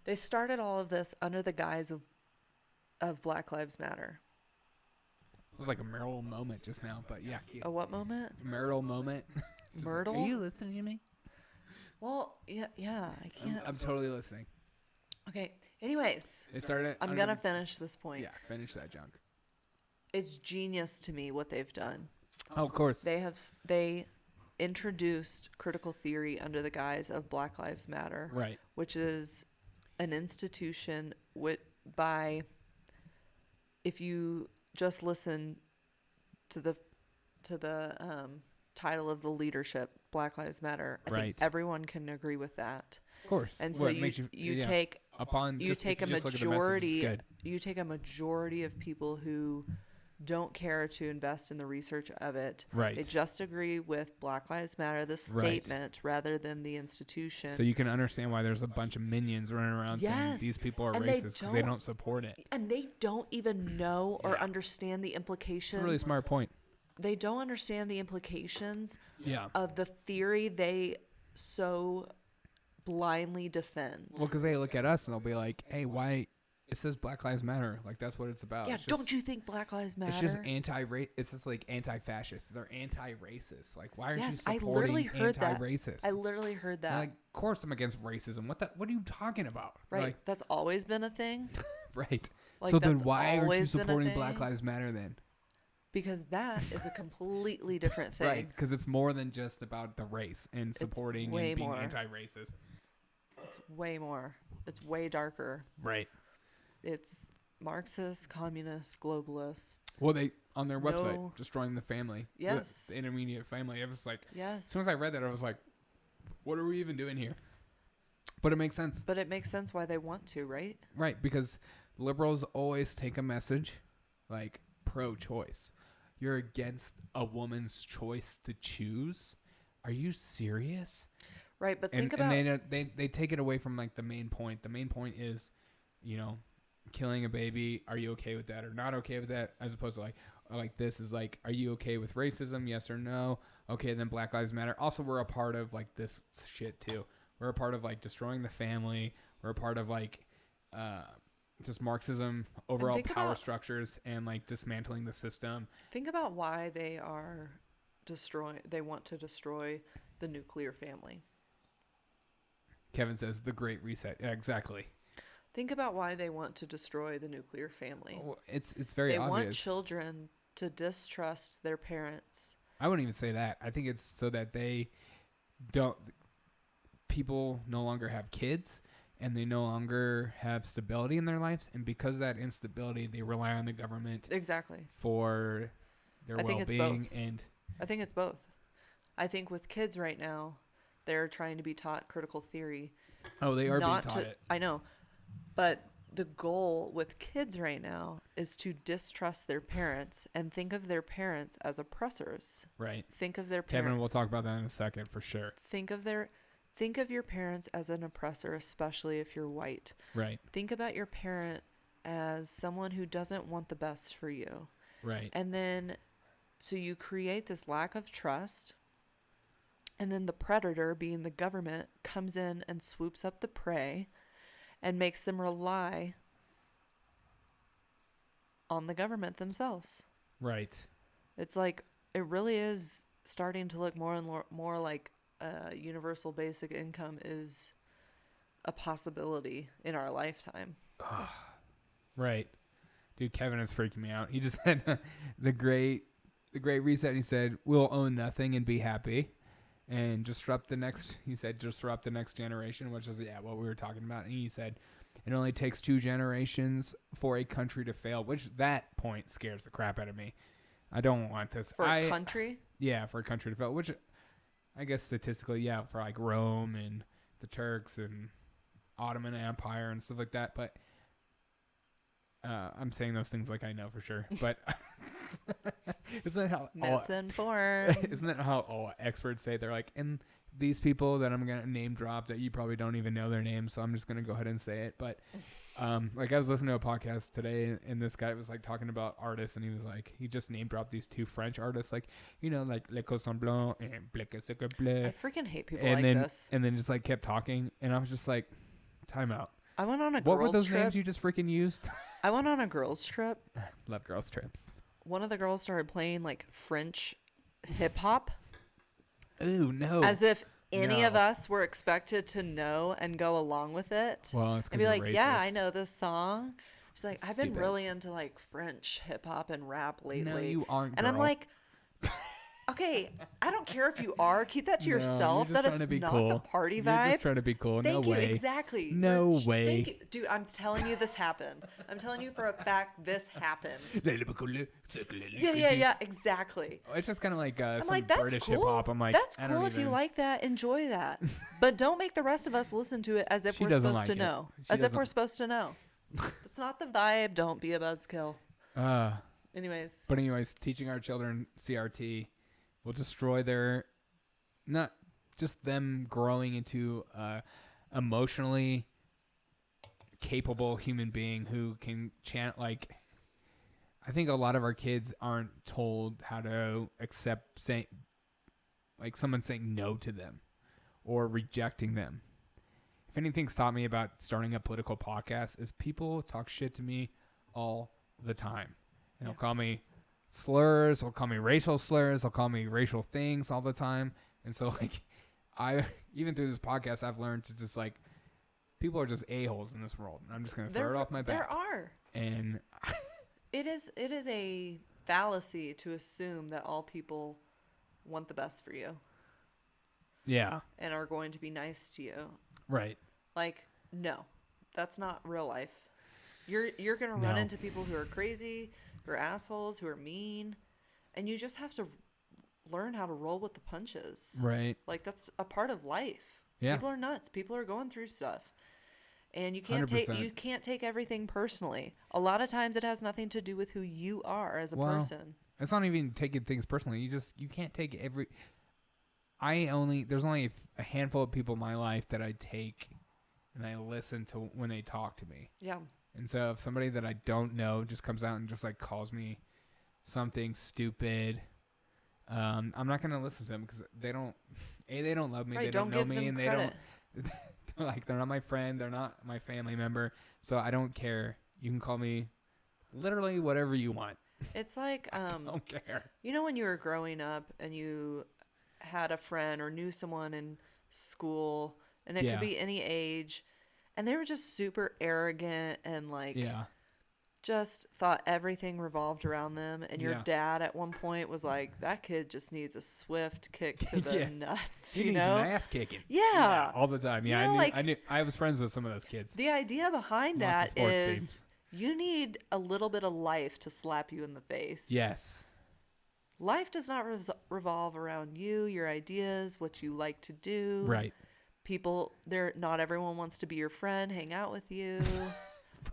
They started all of this under the guise of Black Lives Matter. It was like a marital moment just now, but yeah, A what moment? marital moment. Just like, Myrtle? are you listening to me? Well, yeah, I can't. I'm totally listening. Okay. Anyways, They started. I'm under gonna the- finish this point. Yeah, finish that junk. It's genius to me what they've done. Oh, of course. They introduced critical theory under the guise of Black Lives Matter, Right. which is an institution if you just listen to the title of the leadership, Black Lives Matter, I Right. think everyone can agree with that. Of course. And so What you makes you yeah. take upon you just, take if a you just look at the message, it's majority good. you take a majority of people who don't care to invest in the research of it. Right. They just agree with Black Lives Matter, the statement, rather than the institution. So you can understand why there's a bunch of minions running around saying Yes. these people are And they racist because they don't support it. And they don't even know or Yeah. understand the It's implications. a really smart point. They don't understand the implications Yeah. of the theory they so blindly defend. Well, because they look at us and they'll be like, hey, why? It says Black Lives Matter. Like, that's what it's about. Yeah, It's don't just- you think Black Lives Matter? It's just it's just like anti-fascist. They're anti-racist. Like, why aren't Yes, you I supporting literally heard that. anti-racist? I literally heard that. I'm like, of course I'm against racism. What are you talking about? Right. Like, That's always been a thing. right. Like, So then that's why aren't you always been a supporting Black thing. Lives Matter then? Because that is a completely different thing. Right. Because it's more than just about the race and supporting way and being more. anti-racist. It's way more. It's way darker. Right. It's Marxist, communist, globalist. Well, they on their website No. destroying the family. Yes. The intermediate family. It was like, Yes. as soon as I read that, I was like, what are we even doing here? But it makes sense. But it makes sense why they want to, right? Right, because liberals always take a message like pro-choice. You're against a woman's choice to choose? Are you serious? Right, but And, think about and they take it away from like the main point. The main point is, killing a baby. Are you okay with that or not okay with that? As opposed to like this is like, are you okay with racism? Yes or no? Okay, then Black Lives Matter. Also, we're a part of like this shit too. We're a part of like destroying the family. We're a part of like just Marxism, overall think power about- structures, and like dismantling the system. think about why they want to destroy the nuclear family. Kevin says the Great Reset. Yeah, exactly. Think about why they want to destroy the nuclear family. Well, it's very They obvious. want children to distrust their parents. I wouldn't even say that. I think it's so that people no longer have kids and they no longer have stability in their lives. And because of that instability, they rely on the government Exactly. for their I think it's well-being. both. And I think it's both. I think with kids right now, they're trying to be taught critical theory. they are being not taught to, it. I know. But the goal with kids right now is to distrust their parents and think of their parents as oppressors. Right. Think of their Kevin, parents. we'll talk about that in a second for sure. Think of your parents as an oppressor, especially if you're white. Right. Think about your parent as someone who doesn't want the best for you. Right. And then, so you create this lack of trust. And then the predator, being the government, comes in and swoops up the prey and makes them rely on the government themselves. Right. It's like, it really is starting to look more and more like universal basic income is a possibility in our lifetime. Right. Dude, Kevin is freaking me out. He just said the great reset. He said, we'll own nothing and be happy. And disrupt the next generation, which is, what we were talking about. And he said, it only takes 2 generations for a country to fail, which that point scares the crap out of me. I don't want this. For a country? Yeah, for a country to fail, which I guess statistically, for like Rome and the Turks and Ottoman Empire and stuff like that. But I'm saying those things like I know for sure. But isn't that how Misinformed. isn't that how all experts say? They're like, and these people that I'm gonna name drop that you probably don't even know their names, so I'm just gonna go ahead and say it. But like I was listening to a podcast today, and this guy was like talking about artists, and he was like, he just name dropped these 2 French artists, like like Le Coulson Blanc and Bleu. I freaking hate people and like then this. and then just like kept talking, and I was just like, time out. I went on a What were girls' those trip. names you just freaking used? I went on a girls' trip. Love girls trip. One of the girls started playing like French hip hop, Ooh, no. as if any of No. us were expected to know and go along with it. Well, it's 'cause And be you're like, yeah, I racist. know this song. She's like, I've been Stupid. really into like French hip hop and rap lately. No, you aren't. And I'm girl. like, okay, I don't care if you are. Keep that to No, you're yourself. just That trying is to be not cool. the party You're vibe. just trying to be cool. Thank no you. way. Exactly. No You're- way. Thank you. Dude, I'm telling you this happened. I'm telling you for a fact this happened. Yeah, exactly. It's just kind of like I'm some like, that's British cool. hip hop. I'm like, that's I don't cool if you even- like that. Enjoy that. But don't make the rest of us listen to it as if She we're doesn't supposed to like it. know. She As if we're doesn't- supposed to know. That's not the vibe. Don't be a buzzkill. Anyways. But anyways, teaching our children CRT will destroy their, not just them growing into a emotionally capable human being who can chant like. I think a lot of our kids aren't told how to accept someone saying no to them or rejecting them. If anything's taught me about starting a political podcast is people talk shit to me all the time. And they'll call me slurs, they'll call me racial slurs, they'll call me racial things all the time. And so like even through this podcast I've learned to just like people are just a-holes in this world. And I'm just gonna throw it off my back. There are. And It is a fallacy to assume that all people want the best for you. Yeah. And are going to be nice to you. Right. Like, no. That's not real life. You're going to run into people who are crazy, who are assholes, who are mean, and you just have to learn how to roll with the punches. Right. Like, that's a part of life. Yeah. People are nuts. People are going through stuff. And you can't 100%. take everything personally. A lot of times it has nothing to do with who you are as a person. It's not even taking things personally. You can't take there's only a handful of people in my life that I take and I listen to when they talk to me. Yeah. And so if somebody that I don't know just comes out and just like calls me something stupid, I'm not going to listen to them because they don't love me. Right, They don't know give me them and credit. they don't. Like they're not my friend, they're not my family member, so I don't care. You can call me literally whatever you want. It's like I don't care. you know when you were growing up and you had a friend or knew someone in school and it Yeah. could be any age and they were just super arrogant and like just thought everything revolved around them and your Yeah. dad at one point was like that kid just needs a swift kick to the Yeah. nuts, He you needs know? an ass kicking. Yeah. All the time. Yeah, You know, I knew I was friends with some of those kids. The idea behind Lots of that sports is teams. you need a little bit of life to slap you in the face. Yes. Life does not revolve around you, your ideas, what you like to do. Right. People, not everyone wants to be your friend, hang out with you.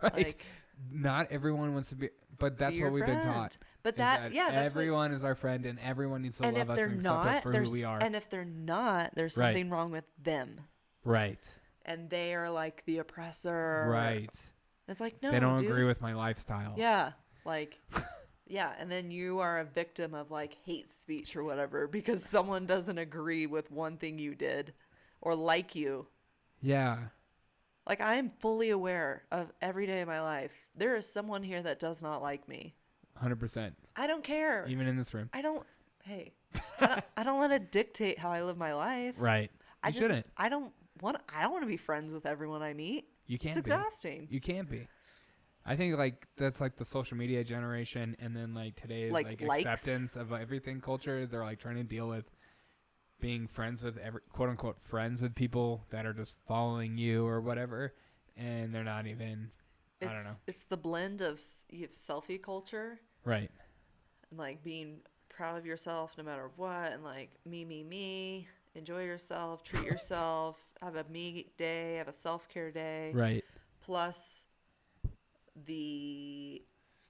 Right. Like, Not everyone wants to be, but that's be what your we've been friend. taught. But is that's everyone is our friend and everyone needs to and love if us they're and accept us not, for who we are. and if they're not, there's Right. something wrong with them, Right. and they are like the oppressor. Right. And it's like no, They don't dude. agree with my lifestyle. Yeah, like. Yeah, and then you are a victim of like hate speech or whatever because someone doesn't agree with one thing you did or like you. Yeah. Like I am fully aware of every day of my life. There is someone here that does not like me. 100%. I don't care. Even in this room. I don't let it dictate how I live my life. Right. You shouldn't. I don't want to be friends with everyone I meet. You can't It's be. exhausting. You can't be. I think like that's like the social media generation and then like today's Like like likes? acceptance of everything culture. They're like trying to deal with being friends with quote unquote friends with people that are just following you or whatever, and they're not even. I don't know. It's the blend of you have selfie culture Right. and like being proud of yourself no matter what, and like me, enjoy yourself, treat yourself, have a me day, have a self-care day. Right. Plus the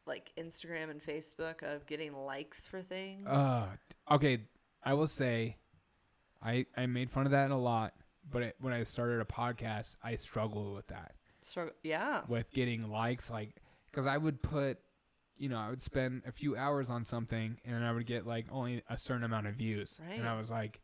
like Instagram and Facebook of getting likes for things. Okay. I will say, I made fun of that a lot, but when I started a podcast, I struggled with that. Yeah. With getting likes, like, because I would put, I would spend a few hours on something and I would get like only a certain amount of views. Right. And I was like,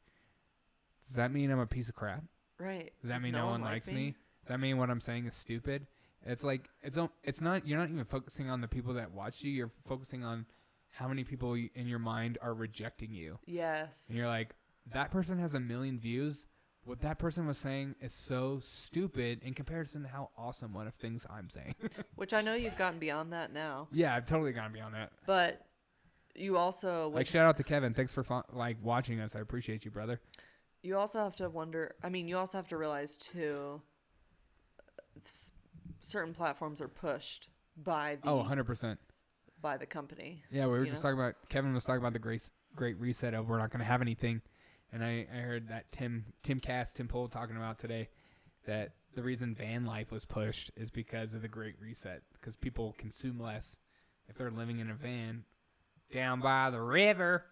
does that mean I'm a piece of crap? Right. Does that mean no one like likes me? Does that mean what I'm saying is stupid? It's like, it's not, you're not even focusing on the people that watch you. You're focusing on how many people in your mind are rejecting you. Yes. And you're like, that person has 1 million views. What that person was saying is so stupid in comparison to how awesome one of things I'm saying. Which I know you've gotten beyond that now. Yeah, I've totally gone beyond that. But you also Like, shout out to Kevin. Thanks for watching us. I appreciate you, brother. you also have to wonder. I mean, you also have to realize too. Certain platforms are pushed by the 100%. by the company. Yeah, we were you just know? talking about, Kevin was talking about the great reset of we're not going to have anything. And I heard that Tim Pool talking about today that the reason van life was pushed is because of the great reset, because people consume less if they're living in a van down by the river.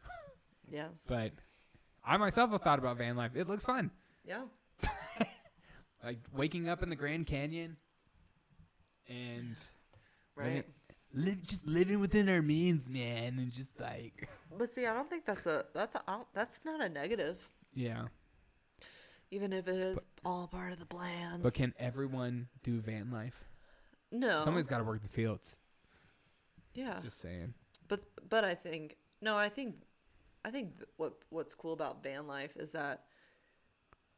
Yes. But I myself have thought about van life. It looks fun. Yeah. Like waking up in the Grand Canyon and Right. just living within our means, man, and just like But see, I don't think that's not a negative. yeah. Even if it is all part of the plan. But can everyone do van life? No. Somebody's got to work the fields. Yeah. Just saying. But I think what's cool about van life is that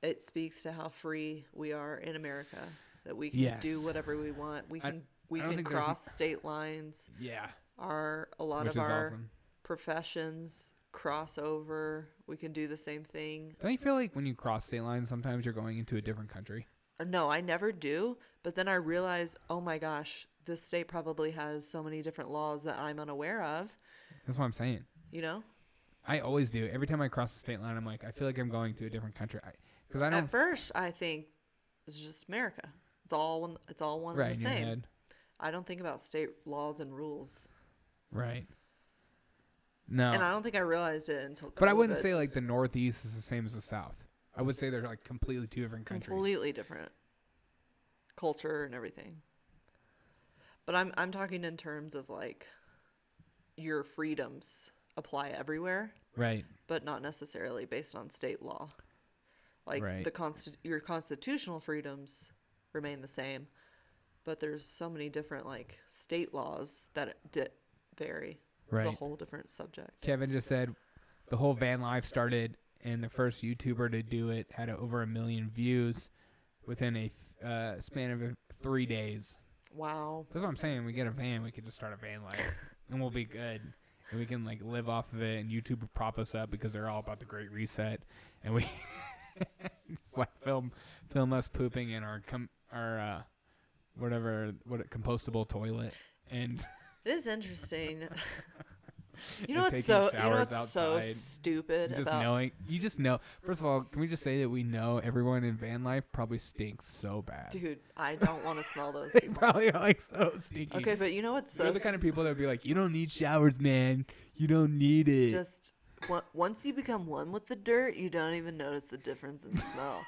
it speaks to how free we are in America, that we can Yes. do whatever we want. We I can don't think there's cross state lines. Yeah. A lot Which of is our awesome. professions cross over. We can do the same thing. Don't you feel like when you cross state lines, sometimes you're going into a different country? No, I never do. But then I realize, oh my gosh, this state probably has so many different laws that I'm unaware of. That's what I'm saying. You know? I always do. Every time I cross the state line, I'm like, I feel like I'm going to a different country. Because I don't. At first, I think it's just America. It's all one. It's all one Right and in the your same. head. I don't think about state laws and rules, Right. No. and I don't think I realized it until. But I wouldn't COVID. say like the Northeast is the same as the South. I would say they're like completely two different countries. completely different culture and everything. But I'm talking in terms of like your freedoms apply everywhere, Right. but not necessarily based on state law. Like Right. your constitutional freedoms remain the same, but there's so many different like state laws that vary. It's a Right. whole different subject. Kevin just said the whole van life started, and the first YouTuber to do it had over 1 million views within a span of 3 days. Wow. That's what I'm saying. We get a van, we could just start a van life, and we'll be good. And we can like live off of it, and YouTube will prop us up because they're all about the Great Reset, and we just like film us pooping in our compostable toilet, and It is interesting. And what's taking so showers so outside. stupid just about knowing you just know. First of all, can we just say that we know everyone in van life probably stinks so bad. dude, I don't want to smell those They people. probably are like so stinky. Okay, but you know what's so They're the kind of people that would be like, "You don't need showers, man. You don't need it." just once you become one with the dirt, you don't even notice the difference in smell.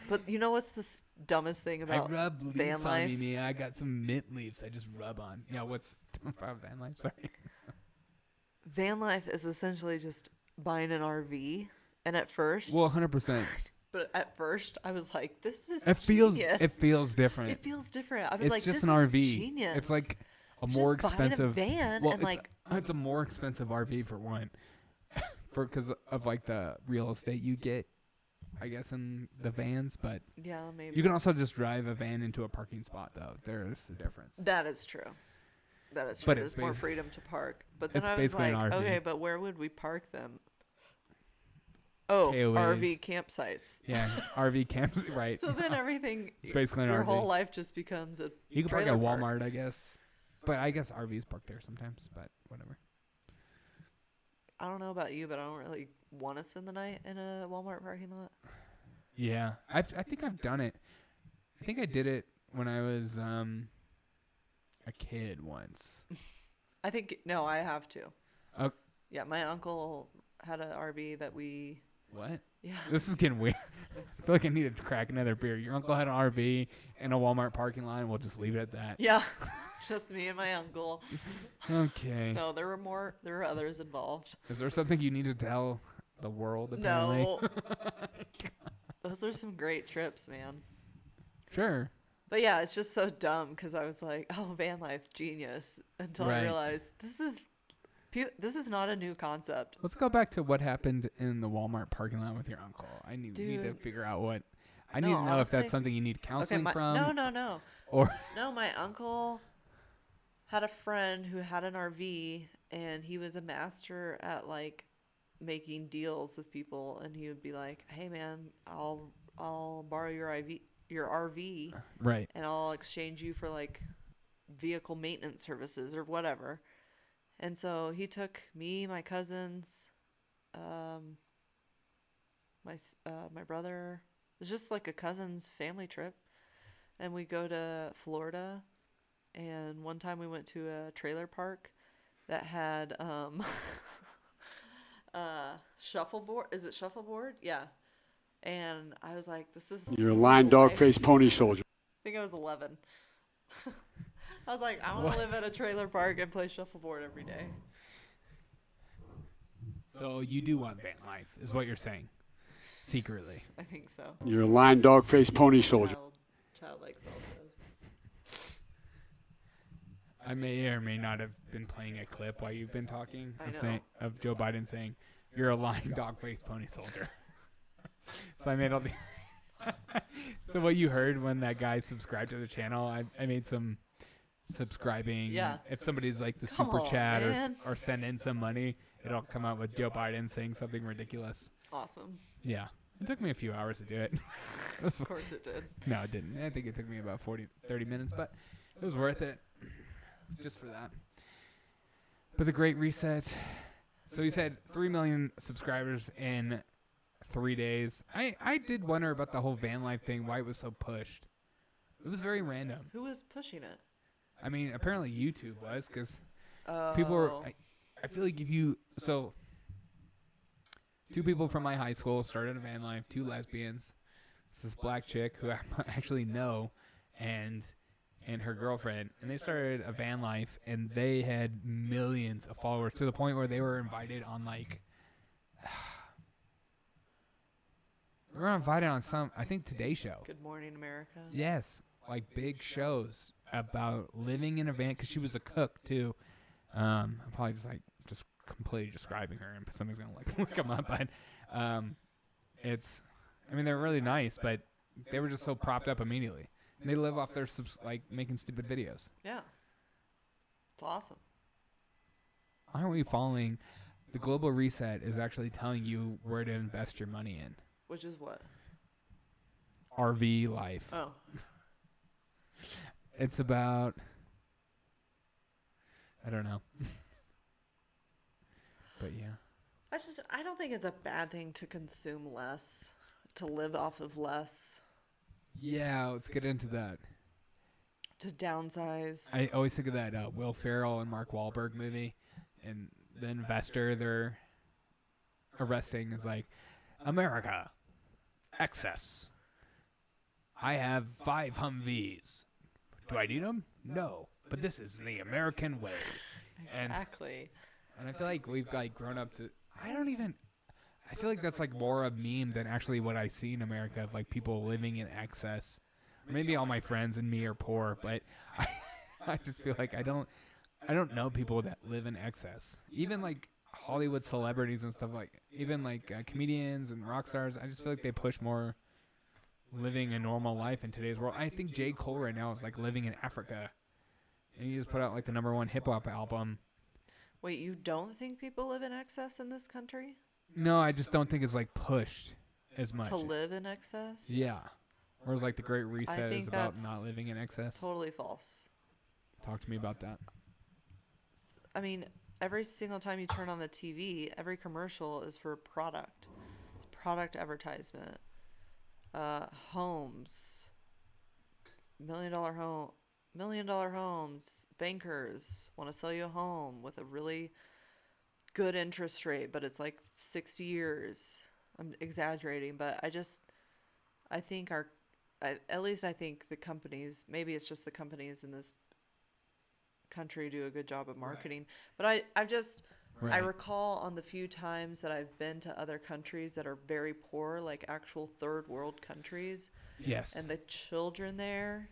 But you know what's the dumbest thing I about rub van leaves on life? me, man. I got some mint leaves I just rub on. Yeah, what's about van life? Sorry. Van life is essentially just buying an RV, and at first, Well, 100%. I was like, "This is It feels genius. different. It feels different." I was It's like, just "This an is RV. genius." It's like a Just more buying expensive a van Well, and it's a more expensive RV for one, because of like the real estate you get, I guess, in the vans. But yeah, maybe you can also just drive a van into a parking spot, though. There is a difference. that is true. That is true. But There's it's more basi- freedom to park. But then it's I was basically like, an RV. okay, but where would we park them? Oh, KOAs. RV campsites. Yeah, RV camps, right? So then everything, It's basically an your RV. whole life just becomes a You can park at trailer park. Walmart, I guess. But I guess RVs park there sometimes. But whatever. I don't know about you, but I don't really want to spend the night in a Walmart parking lot. Yeah, I think I've done it. I think I did it when I was a kid once. I think no, I have to. Oh. Yeah, my uncle had an RV that we. What? Yeah. This is getting weird. I feel like I need to crack another beer. Your uncle had an RV in a Walmart parking lot. We'll just leave it at that. Yeah, just me and my uncle. Okay. No, there were others involved. Is there something you need to tell the world, apparently? No. Those are some great trips, man. Sure. But yeah, it's just so dumb because I was like, "Oh, van life, genius," until I Right. realized this is not a new concept. Let's go back to what happened in the Walmart parking lot with your uncle. I need to Dude. figure out what. I No, need to know if honestly- that's something you need counseling from. No. Or No, my uncle had a friend who had an RV, and he was a master at like making deals with people, and he would be like, "Hey, man, I'll borrow your RV, right. and I'll exchange you for like vehicle maintenance services or whatever." And so he took me, my cousins, my brother. It was just like a cousin's family trip, and we go to Florida, And one time we went to a trailer park that had shuffleboard. Is it shuffleboard? Yeah. And I was like, You're a lying dog life. faced pony soldier. I think I was 11. I was like, I want to live at a trailer park and play shuffleboard every day. So you do want van life, is what you're saying, secretly. I think so. You're a lying dog faced pony soldier. Child likes all those. I may or may not have been playing a clip while you've been talking I know. of Joe Biden saying, "You're a lying dog-faced pony soldier." So I made all the. So what you heard when that guy subscribed to the channel, I made some subscribing. Yeah. If somebody's like the Come super on, chat man. or send in some money, it'll come out with Joe Biden saying something ridiculous. Awesome. Yeah. It took me a few hours to do it. Of course it did. No, it didn't. I think it took me about 30 minutes, but it was worth it just for that. But the Great Reset. So you said 3 million subscribers in 3 days. I did wonder about the whole van life thing, why it was so pushed. It was very random. Who was pushing it? I mean, apparently YouTube was, because Oh. people were. I feel like if you. So, 2 people from my high school started a van life, 2 lesbians. It's this black chick who I actually know, and her girlfriend, and they started a van life, and they had millions of followers to the point where they were invited on like. They were invited on some, I think, Today Show. Good Morning America. Yes, like big shows about living in a van, because she was a cook too. I'm probably just completely describing her, and somebody's gonna like look them up. But it's, I mean, they're really nice, but they were just so propped up immediately. And they live off their like making stupid videos. Yeah. It's awesome. Aren't we following? The Global Reset is actually telling you where to invest your money in. Which is what? RV life. Oh. It's about, I don't know. But yeah. I don't think it's a bad thing to consume less, to live off of less, Yeah, let's get into that. to downsize. I always think of that Will Ferrell and Mark Wahlberg movie, and the investor they're arresting is like, America, excess. I have 5 Humvees. Do I need them? No, but this is the American way. Exactly. And I feel like we've like grown up to. I feel like that's like more a meme than actually what I see in America of like people living in excess. Or maybe all my friends and me are poor, but I just feel like I don't know people that live in excess. Even like Hollywood celebrities and stuff, like even like comedians and rock stars. I just feel like they push more living a normal life in today's world. I think J. Cole right now is like living in Africa, and he just put out like the #1 hip hop album. Wait, you don't think people live in excess in this country? No, I just don't think it's like pushed as much. To live in excess? Yeah. Whereas like the Great Reset think is about that's not living in excess. Totally false. Talk to me about that. I mean, every single time you turn on the TV, every commercial is for product. It's product advertisement. Homes. $1 million homes. Bankers want to sell you a home with a really good interest rate, but it's like 60 years. I'm exaggerating, but I think at least I think the companies, maybe it's just the companies in this country do a good job of marketing. But I Right. recall on the few times that I've been to other countries that are very poor, like actual third world countries, Yes. and the children there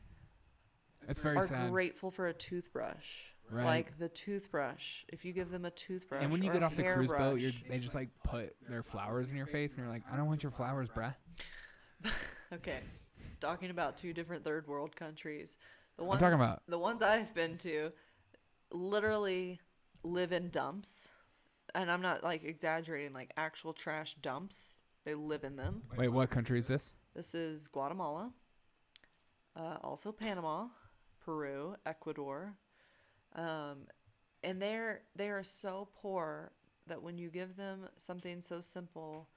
It's very are sad. grateful for a toothbrush. Right. Like the toothbrush. If you give them a toothbrush, And when you or get a off the cruise boat, hairbrush- they just like put their flowers in your face, and you're like, I don't want your flowers, bruh. Okay, talking about 2 different third world countries. I'm talking about. The ones I've been to literally live in dumps. And I'm not like exaggerating, like actual trash dumps. They live in them. Wait, what country is this? This is Guatemala, also Panama, Peru, Ecuador. And they are so poor that when you give them something so simple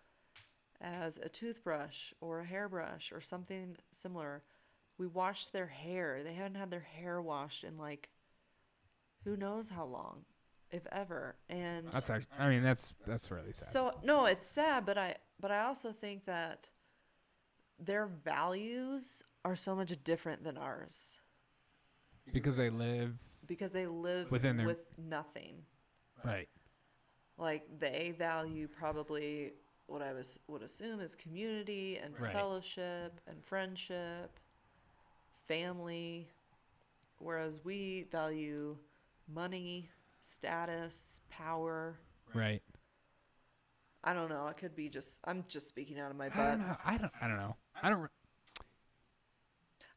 as a toothbrush or a hairbrush or something similar, We washed their hair. They haven't had their hair washed in like who knows how long, if ever. And That's actually, I mean, that's really sad. so no, it's sad, but I also think that their values are so much different than ours Because they live because they live Within their- with nothing. right. Like they value probably what I would assume is community and Right. fellowship and friendship, family, whereas we value money, status, power. Right. I don't know. I could be I'm just speaking out of my I butt. don't know. I don't know. I don't.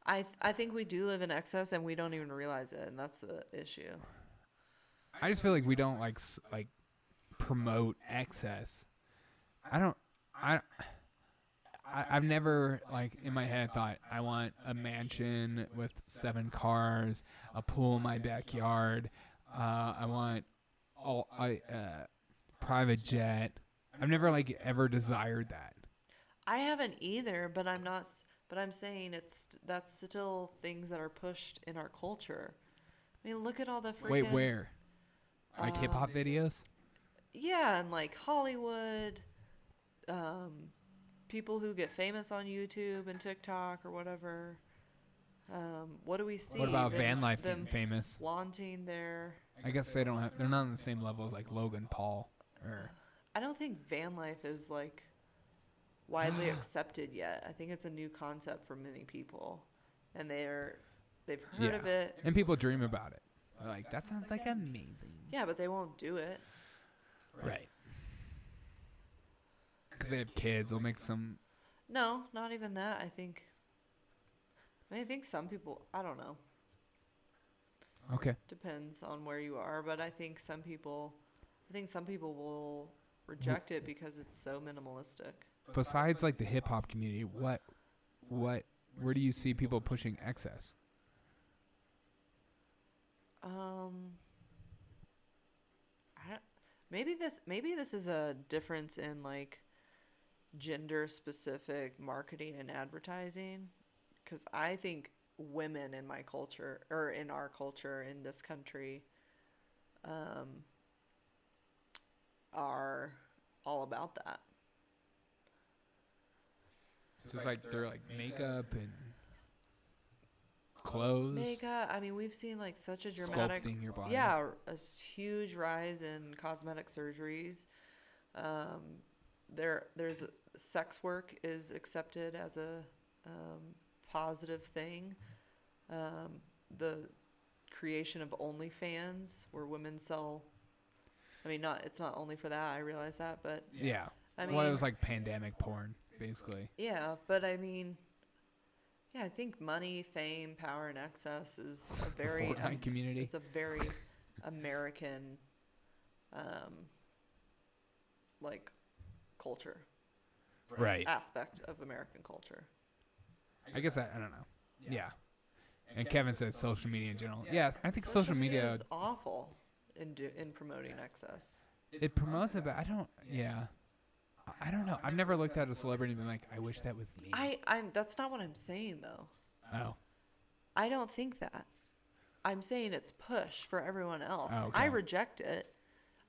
I think we do live in excess and we don't even realize it, and that's the issue. I just feel like we don't like promote excess. I've never like in my head thought I want a mansion with 7 cars, a pool in my backyard. I want private jet. I've never like ever desired that. I haven't either, but I'm not. But I'm saying that's still things that are pushed in our culture. I mean, look at all the freaking. Wait, where? Like hip hop videos? Yeah, and like Hollywood, people who get famous on YouTube and TikTok or whatever. What do we see? What about Them- van life them getting famous? flaunting their. I guess they're not on the same level as like Logan Paul or I don't think van life is like widely accepted yet. I think it's a new concept for many people, and they've heard of it. And people dream about it. They're like, that sounds like amazing. Yeah, but they won't do it. Right. Because they have kids. They'll make some. No, not even that. I think some people. I don't know. Okay. Depends on where you are, but I think some people will reject it because it's so minimalistic. Besides like the hip hop community, where do you see people pushing excess? Maybe this is a difference in like gender specific marketing and advertising, because I think women in my culture or in our culture in this country are all about that. Just like they're like makeup and clothes, Makeup. I mean, we've seen like such a dramatic, sculpting your body. yeah, huge rise in cosmetic surgeries. There's sex work is accepted as a positive thing. The creation of OnlyFans, where women sell. I mean, it's not only for that. I realize that, but Yeah. I Well, it mean- was like pandemic porn, basically. yeah. But I mean, yeah, I think money, fame, power, and excess is a very Fortnite community. it's a very American, like culture Right. aspect of American culture. I guess I don't know. Yeah. And Kevin said social media in general. Yeah, I think social media is awful in promoting excess. it promotes it, but I don't. Yeah. I don't know. I've never looked at a celebrity and been like, I wish that was me. I'm that's not what I'm saying though. Oh. I don't think that. I'm saying it's push for everyone else. Oh, I okay. reject it.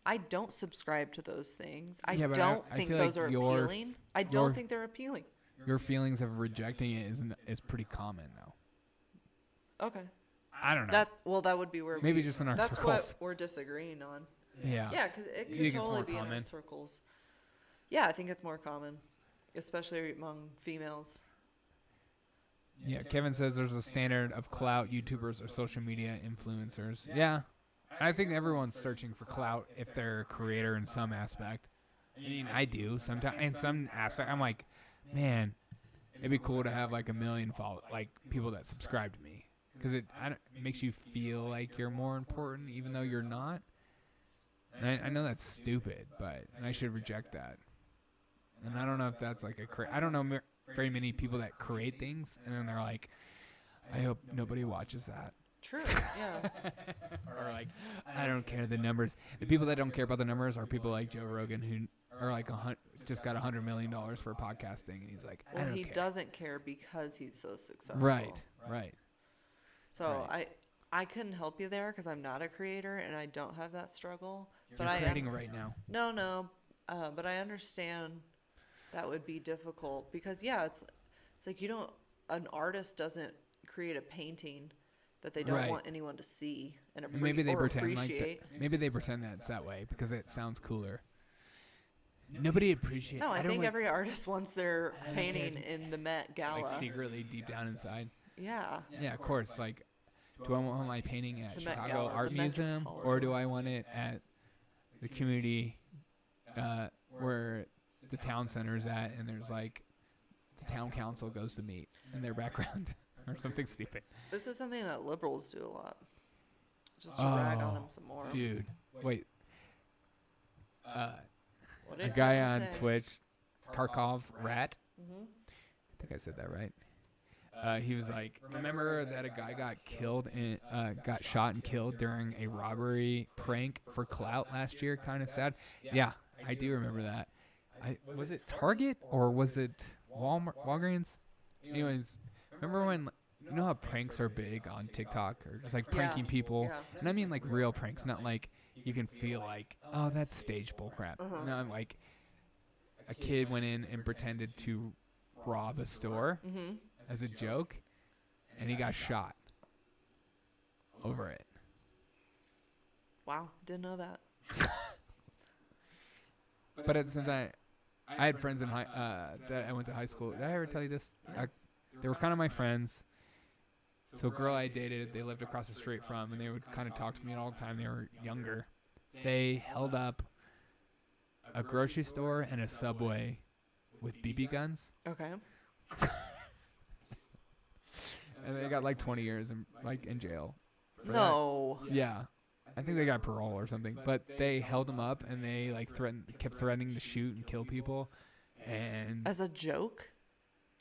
I don't subscribe to those things. I Yeah, but don't I think feel those like are your- appealing. I your- don't think they're appealing. Your feelings of rejecting it is pretty common though. Okay. I don't know. That would be where Maybe just in our that's circles. what we're disagreeing on. Yeah. Yeah, because it You could think it's totally more be in our common? circles. Yeah, I think it's more common, especially among females. Yeah, Kevin says there's a standard of clout YouTubers or social media influencers. Yeah. I think everyone's searching for clout if they're a creator in some aspect. I mean, I do sometimes. In some aspect, I'm like, man, it'd be cool to have like 1 million people that subscribe to me, because it makes you feel like you're more important, even though you're not. And I know that's stupid, and I should reject that. And I don't know if that's like I don't know very many people that create things and then they're like, I hope nobody watches that. True. Yeah. Or like, I don't care the numbers. The people that don't care about the numbers are people like Joe Rogan who are like just got $100 million for podcasting, and he's like, I Well, don't he care. doesn't care because he's so successful. Right. So Right. I couldn't help you there because I'm not a creator and I don't have that struggle. You're But I creating am. right now. No. But I understand that would be difficult because it's like an artist doesn't create a painting that they don't Right. want anyone to see and Maybe they pretend appreciate. like that. Maybe they pretend that it's that way because it sounds cooler. Nobody appreciates. No, I don't think like, every artist wants their don't care painting if- in the Met Gala. like secretly deep down inside. Yeah. Yeah, of course. Like, do I want my painting at The Met Chicago Gala, Art the Museum, or do I want it at the community where the town center's at, and there's like the town council goes to meet in their background, or something stupid? This is something that liberals do a lot. Just to rag on Oh, them some more. Dude, wait. What A did guy Kevin on say? Twitch, Tarkov Rat. Mhm. I think I said that right. He was like, remember that a guy got killed and got shot and killed during a robbery prank for clout last year? Kind of sad. Yeah, I do remember that. Was it Target or was it Walgreens? Anyways, remember when you know how pranks are big on TikTok or just like pranking people? Yeah. And I mean like real pranks, not like you can feel like, oh, that's stage bullcrap. Uh-huh. No, I'm like a kid went in and pretended to rob a store Mm-hmm. as a joke, and he got shot over it. Wow. Didn't know that. But at the same time, I had friends in that I went to high school. Did I ever tell you this? They were kind of my friends. So a girl I dated, they lived across the street from, and they would kind of talk to me all the time. They were younger. They held up a grocery store and a Subway with BB guns, Okay. and they got like 20 years in jail. for that. No. Yeah. I think they got parole or something, but they held them up and they like kept threatening to shoot and kill people. And As a joke?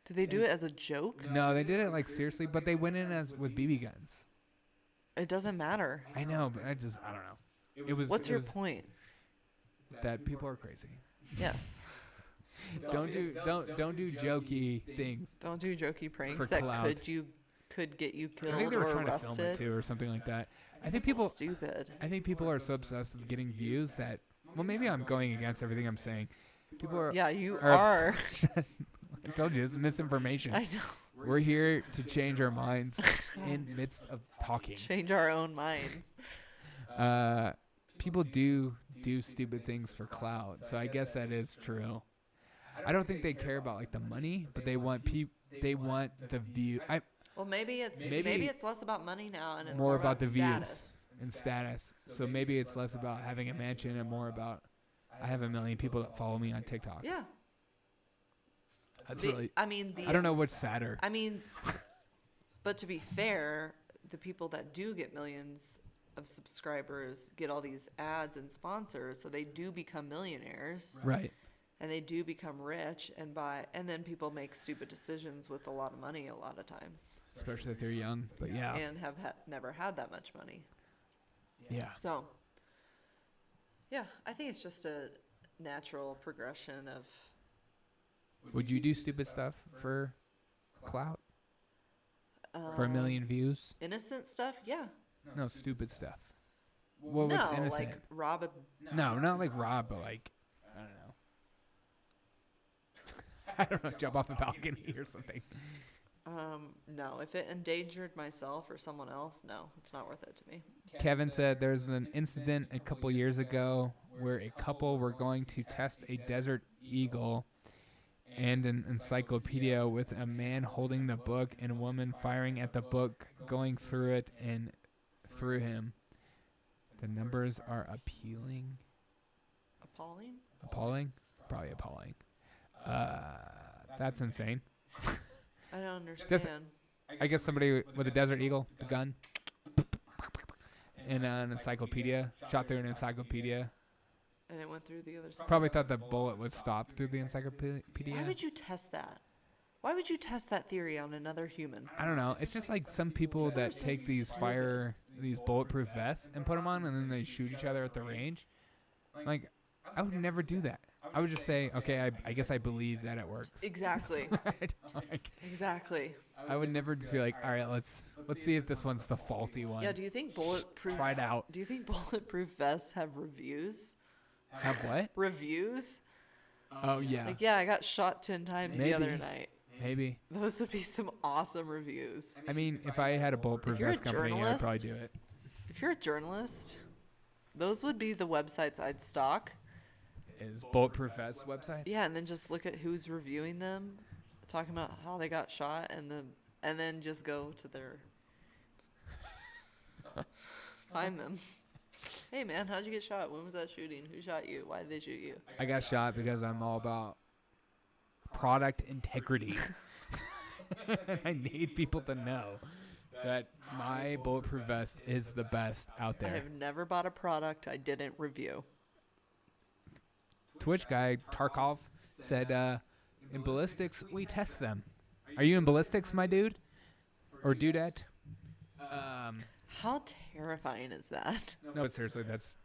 Did they do it as a joke? no, they did it like seriously, but they went in as with BB guns. It doesn't matter. I know, but I don't know. It was What's it your was point? that people are crazy. Yes. Don't do jokey things. Don't do jokey pranks For that clout. could get you I killed think they were or trying to film it arrested. too or something like that. I think That's people stupid. are so obsessed with getting views that well maybe I'm going against everything I'm saying. People are Yeah, you are- are. I told you this is misinformation. I know. We're here to change our minds in midst of talking. Change our own minds. People do stupid things for clout, so I guess that is true. I don't think they care about like the money, but they want the view Well, maybe Maybe it's less about money now and it's more more about the views status. and status. So maybe it's less about having a mansion and more about I have 1 million people that follow me on TikTok. Yeah. That's The- really I mean, I don't know what's sadder. I mean, but to be fair, the people that do get millions of subscribers get all these ads and sponsors, so they do become millionaires Right. and they do become rich and then people make stupid decisions with a lot of money a lot of times Especially if they're young. But yeah. and have never had that much money. Yeah. So, yeah, I think it's just a natural progression of Would you do stupid stuff for clout? For 1 um, million views? innocent stuff. Yeah. No, stupid stuff. Well, what's No, innocent? like rob a No, not like rob, but like I don't know. I don't know, jump off a balcony or something. No, if it endangered myself or someone else, no, it's not worth it to me. Kevin said there's an incident a couple years ago where a couple were going to test a Desert Eagle and an encyclopedia with a man holding the book and a woman firing at the book, going through it and through him. The numbers are appealing. Appalling? Appalling? Probably appalling. That's insane. I don't understand. I guess somebody with a Desert Eagle, the gun, and an encyclopedia, shot through an encyclopedia. And it went through the other side. Probably thought the bullet would stop through the encyclopedia. Why would you test that? Why would you test that theory on another human? I don't know. It's just like some people that take these bulletproof vests and put them on, and then they shoot each other at the range. Like, I would never do that. I would just say, okay, I guess I believe that it works. Exactly. Exactly. I would never just be like, all right, let's see if this one's the faulty one. Yeah, do you think bulletproof Try it out. Do you think bulletproof vests have reviews? Have what? Reviews? Oh yeah, Like, yeah, I got shot 10 times the other Maybe. night. maybe. Those would be some awesome reviews. I mean, if I had a bulletproof If you're a vest company, I'd journalist- probably do it. If you're a journalist, those would be the websites I'd stock. Is bulletproof vest websites? Yeah, and then just look at who's reviewing them, talking about how they got shot, and then just go to their find them. Hey man, how'd you get shot? When was that shooting? Who shot you? Why did they shoot you? I got shot because I'm all about product integrity. I need people to know that my bulletproof vest is the best out I there. have never bought a product I didn't review. Twitch guy Tarkov said, in ballistics, we test them. Are you in ballistics, my dude? Or dudette? How terrifying is that? No, but seriously, that's...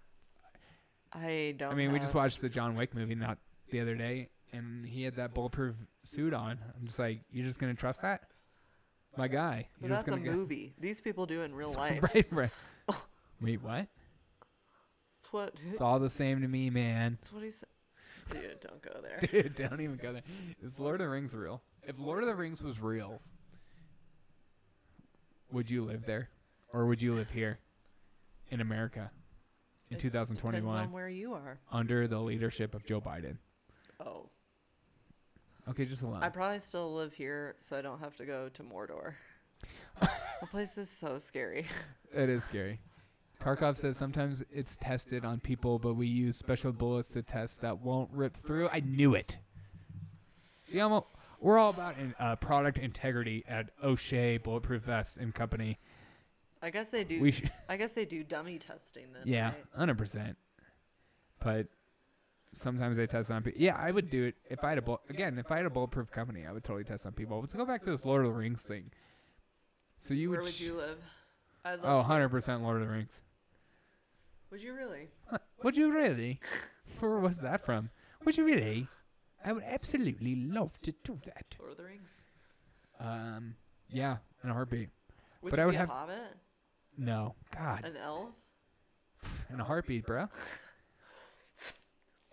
I don't I mean, we just have- watched the John Wick movie not the other day, and he had that bulletproof suit on. I'm just like, you're just going to trust that? My guy. But You're just that's a gonna movie. These people do it in real life. Right. Wait, what? That's what. It's all the same to me, man. That's what he said. Dude, don't go there. Dude, don't even go there. Is Lord of the Rings real? If Lord of the Rings was real, would you live there? Or would you live here in America in It Depends 2021 on where you are. under the leadership of Joe Biden? Oh, Okay, just alone. I probably still live here, so I don't have to go to Mordor. The place is so scary. It is scary. Tarkov says sometimes it's tested on people, but we use special bullets to test that won't rip through. I knew it. See, we're all about product integrity at O'Shea Bulletproof Vest and Company. I guess they do. We should, I guess they do dummy testing then. yeah, right? 100%. But sometimes they test on people. Yeah, I would do it if I had if I had a bulletproof company. I would totally test on people. Let's go back to this Lord of the Rings thing. So you Where would? would you live? I'd Oh, love to. 100% Lord of the Rings. Would you really? Would you really? Where was that from? Would you really? I would absolutely love to do that. Lord of the Rings. Yeah, in a heartbeat. Would But you I would be have- a hobbit? No, God, An elf? in a heartbeat, bro.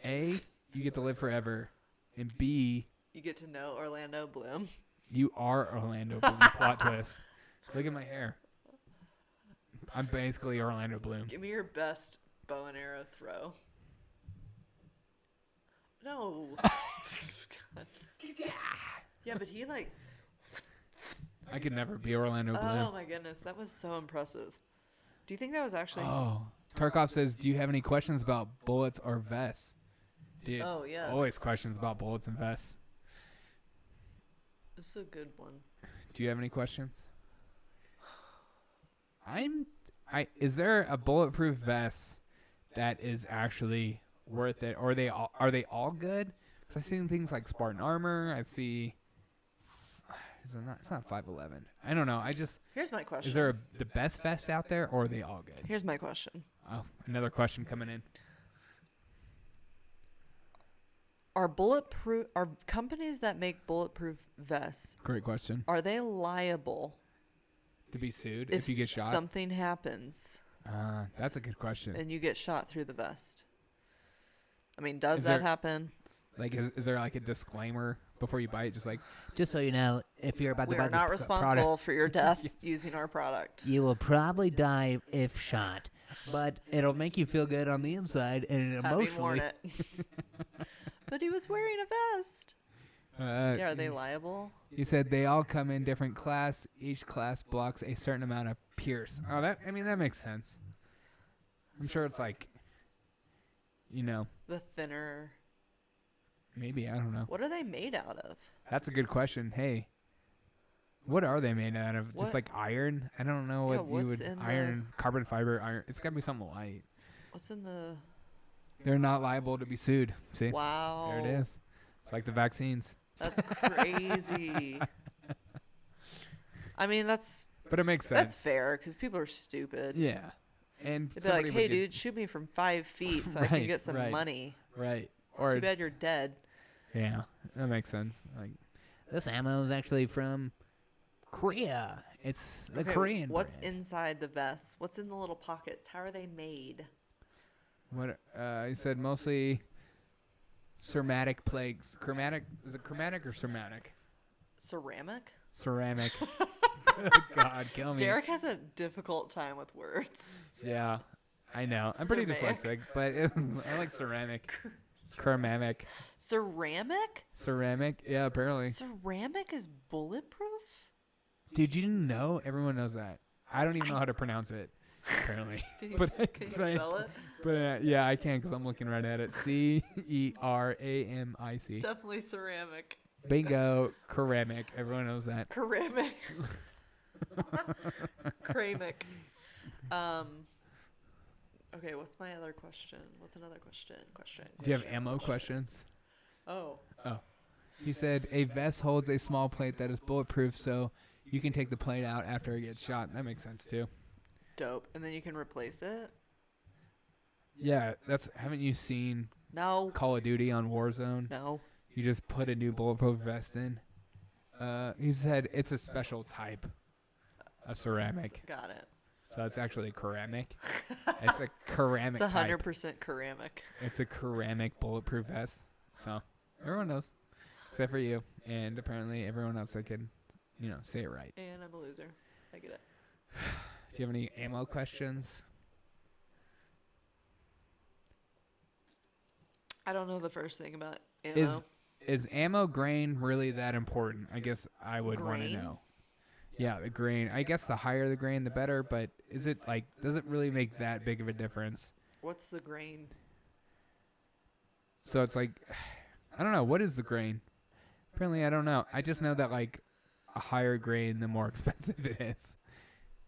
A, you get to live forever, and B, You get to know Orlando Bloom. you are Orlando Bloom. Plot twist. Look at my hair. I'm basically Orlando Bloom. Give me your best bow and arrow throw. No. God. Yeah, but he like. I could never be Orlando Oh Bloom. my goodness, that was so impressive. Do you think that was actually? Oh, Tarkov says, do you have any questions about bullets or vests? Dude, Oh, yes. always questions about bullets and vests. This is a good one. Do you have any questions? Is there a bulletproof vest that is actually worth it, or are they all good? Because I've seen things like Spartan armor. I see. It's not 511. I don't know. Here's my question. Is there the best vest out there, or are they all good? Here's my question. Oh, another question coming in. Are companies that make bulletproof vests, Great question. are they liable To be sued if you get shot? something happens That's a good question. and you get shot through the vest? I mean, does Is that there- happen? Like, is there like a disclaimer before you buy it? Just like, Just so you know, if you're about We to buy are this not product, responsible for your death Yes. using our product. you will probably die if shot, but it'll make you feel good on the inside and Having worn emotionally. it. But he was wearing a vest. Yeah, are they liable? He said they all come in different class. Each class blocks a certain amount of pierce. Oh, that makes sense. I'm sure it's like, The thinner. maybe, I don't know. What are they made out of? That's a good question. Hey, what are they made out of? What- Just like iron? I don't know Yeah, what you what's would in the- iron, carbon fiber, iron. It's got to be something light. What's in the? They're not liable to be sued. See? Wow. There it is. It's like the vaccines. That's crazy. I mean, that's But it makes sense. fair because people are stupid. Yeah. And They'd be like, "Hey, dude, shoot me from 5 feet so I can Right, get some right. money." Right. Or Too bad it's- you're dead. Yeah, that makes sense. Like, This ammo is actually from Korea. It's the Okay, Korean What's brand. inside the vest? What's in the little pockets? How are they made? what I said mostly cermatic plagues. Chromatic, is it chromatic or cermatic? Ceramic? Ceramic. God, kill me. Derek has a difficult time with words. Yeah, I know. I'm pretty Ceramic. dyslexic, but I like ceramic. Ceramic. Ceramic? Ceramic. Yeah, apparently. Ceramic is bulletproof? Did you know? Everyone knows that. I don't even know how to pronounce it. Apparently. Can you, But can you but spell it? But yeah, I can because I'm looking right at it. Ceramic. Definitely ceramic. Bingo. Ceramic. Everyone knows that. Ceramic. Ceramic. Okay, what's my other question? What's another question? Do you have ammo questions? Oh. He said a vest holds a small plate that is bulletproof, so you can take the plate out after it gets shot. That makes sense too. Dope. And then you can replace it? Yeah, that's. Haven't you seen No. Call of Duty on Warzone? No. You just put a new bulletproof vest in. He said it's a special type of ceramic, Got it. so it's actually ceramic. It's a ceramic It's type. 100% ceramic. It's a ceramic bulletproof vest. So everyone knows, except for you, and apparently everyone else that can, say it right. And I'm a loser. I get it. Do you have any ammo questions? I don't know the first thing about ammo. Is ammo grain really that important? I guess I would want to Grain? know. Yeah, the grain. I guess the higher the grain, the better. But is it does it really make that big of a difference? What's the grain? So it's like, I don't know. What is the grain? Apparently, I don't know. I just know that a higher grain, the more expensive it is.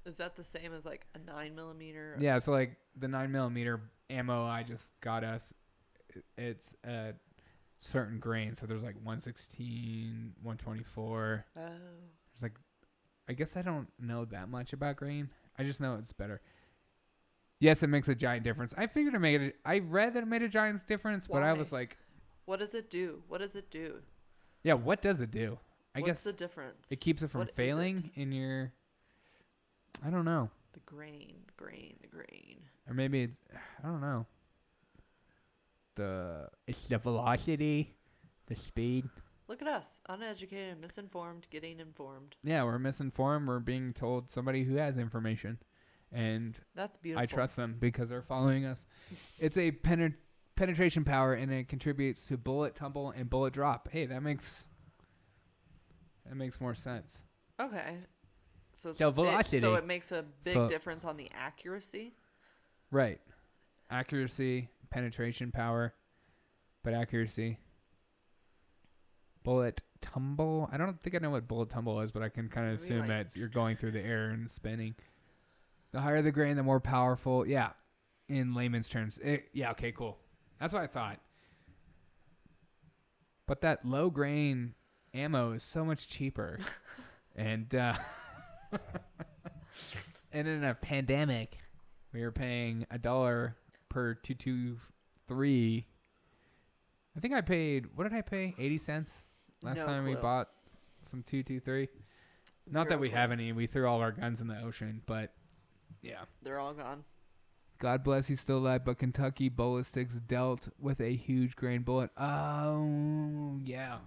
Is that the same as like a 9mm? Yeah, so the 9mm ammo I just got us, it's a certain grain. So there's 116, 124. Oh. There's I guess I don't know that much about grain. I just know it's better. Yes, it makes a giant difference. I figured it made it. I read that it made a giant difference, but I Why? was like, What does it do? What does it do? yeah, what does it do? I What's guess the difference? it keeps it from What is failing in your. I don't know. The grain. Or maybe it's. I don't know. It's the velocity, the speed. Look at us, uneducated and misinformed, getting informed. Yeah, we're misinformed. We're being told somebody who has information. And That's beautiful. I trust them because they're following us. It's a penetration power, and it contributes to bullet tumble and bullet drop. Hey, that makes more sense. Okay. So, So velocity. so it makes a big Fu- difference on the accuracy. Right. Accuracy, penetration power, but accuracy. Bullet tumble. I don't think I know what bullet tumble is, but I can kind of Maybe assume like- that you're going through the air and spinning. The higher the grain, the more powerful. Yeah, in layman's terms. Yeah, okay, cool. That's what I thought. But that low grain ammo is so much cheaper. and and in a pandemic, we were paying $1 per 223. I think I paid, what did I pay? 80 cents last No time we clue. bought some 223. Not that Zero we clue. have any. We threw all our guns in the ocean, but yeah. They're all gone. God bless he's still alive, but Kentucky Ballistics dealt with a huge grain bullet. Oh, yeah.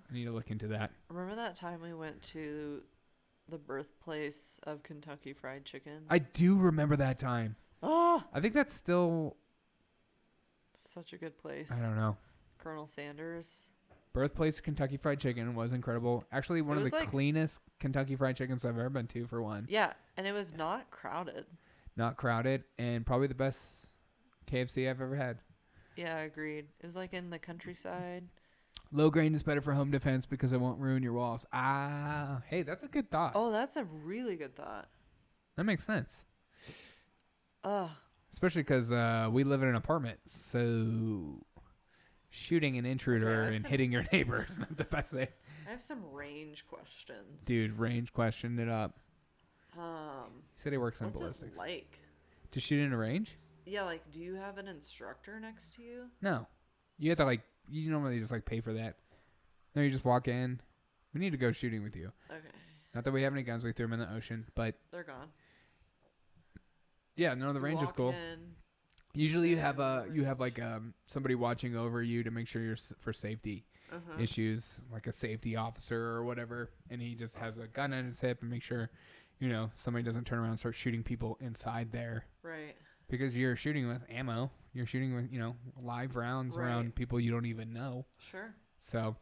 I need to look into that. Remember that time we went to the birthplace of Kentucky Fried Chicken? I do remember that time. Oh, I think that's still, such a good place. I don't know. Colonel Sanders. Birthplace of Kentucky Fried Chicken was incredible. Actually, one It of was the like- cleanest Kentucky Fried Chickens I've ever been to, for one. Yeah, and it was not crowded. Not crowded, and probably the best KFC I've ever had. Yeah, agreed. It was like in the countryside. Low grain is better for home defense because it won't ruin your walls. Ah, hey, that's a good thought. Oh, that's a really good thought. That makes sense. Ugh. Especially because we live in an apartment, so shooting an intruder have and some- hitting your neighbor is not the best thing. I have some range questions. Dude, range questioned it up. He said he works on What's ballistics. it like? To shoot in a range? Yeah, like, do you have an instructor next to you? No. You have to, like, you normally just, like, pay for that. No, you just walk in. We need to go shooting with you. Okay, Not that we have any guns. We threw them in the ocean. But, they're gone. yeah, no, the You range is walk cool. in, Usually you have somebody watching over you to make sure you're for safety issues, like a safety officer or whatever, and he just has a gun on his hip and make sure, somebody doesn't turn around and start shooting people inside there, right. because you're shooting with ammo. You're shooting with, live rounds Right. around people you don't even know. Sure. So,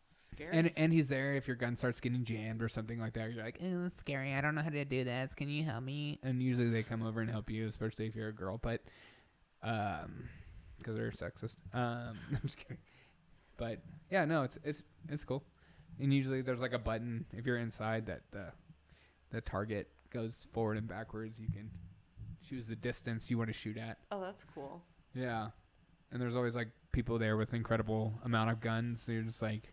Scary. and he's there if your gun starts getting jammed or something like that. You're like, oh, it's scary. I don't know how to do this. Can you help me? And usually they come over and help you, especially if you're a girl, but because they're sexist. I'm just kidding. But yeah, no, it's cool. And usually there's like a button if you're inside that the target goes forward and backwards. You can choose the distance you want to shoot at. Oh, that's cool. Yeah. And there's always like people there with incredible amount of guns. They're just like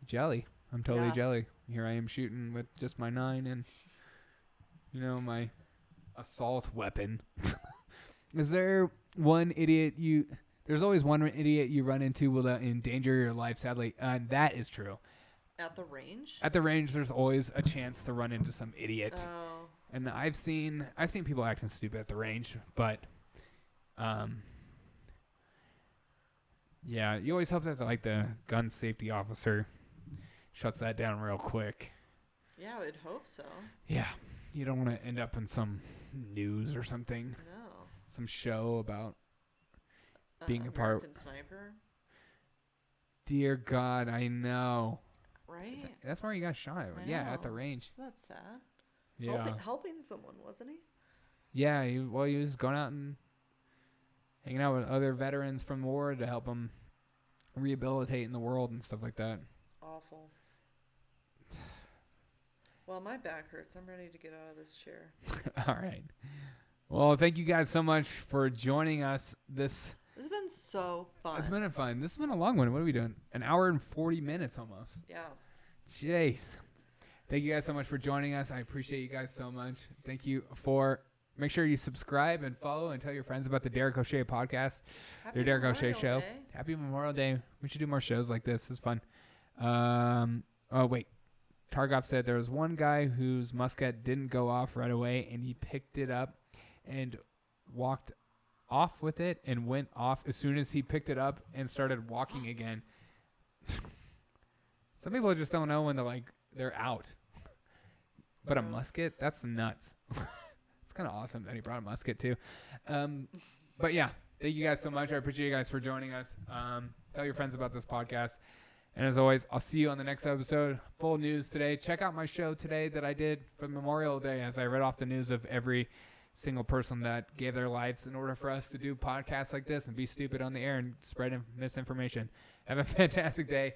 jelly. I'm totally Yeah. jelly. Here I am shooting with just my 9 and my assault weapon. Is there one idiot there's always one idiot you run into will endanger your life, sadly. That is true. At the range? At the range there's always a chance to run into some idiot. Oh, And I've seen people acting stupid at the range, but yeah, you always hope that the gun safety officer shuts that down real quick. yeah, I would hope so. Yeah, you don't want to end up in some news or something, No. some show about being a part. American Sniper, Dear God, I know. right? That's where he got shot. I Yeah, at the know. range. That's sad. Yeah, Helping someone, wasn't he? yeah. He was going out and hanging out with other veterans from the war to help them rehabilitate in the world and stuff like that. Awful. Well, my back hurts. I'm ready to get out of this chair. All right. Well, thank you guys so much for joining us. This This has been so fun. has been fun. This has been a long one. What are we doing? An hour and 40 minutes almost. Yeah. Jeez. Thank you guys so much for joining us. I appreciate you guys so much. Thank you make sure you subscribe and follow and tell your friends about the Derek O'Shea podcast. Happy The Derek O'Shea Memorial Show. Day. Happy Memorial Day. We should do more shows like this. It's fun. Oh, wait. Targop said there was one guy whose musket didn't go off right away, and he picked it up and walked off with it and went off as soon as he picked it up and started walking again. Some people just don't know when they're out. But a musket? That's nuts. It's kind of awesome that he brought a musket too. But yeah, thank you guys so much. I appreciate you guys for joining us. Tell your friends about this podcast. And as always, I'll see you on the next episode. Full news today. Check out my show today that I did for Memorial Day as I read off the news of every single person that gave their lives in order for us to do podcasts like this and be stupid on the air and spread misinformation. Have a fantastic day.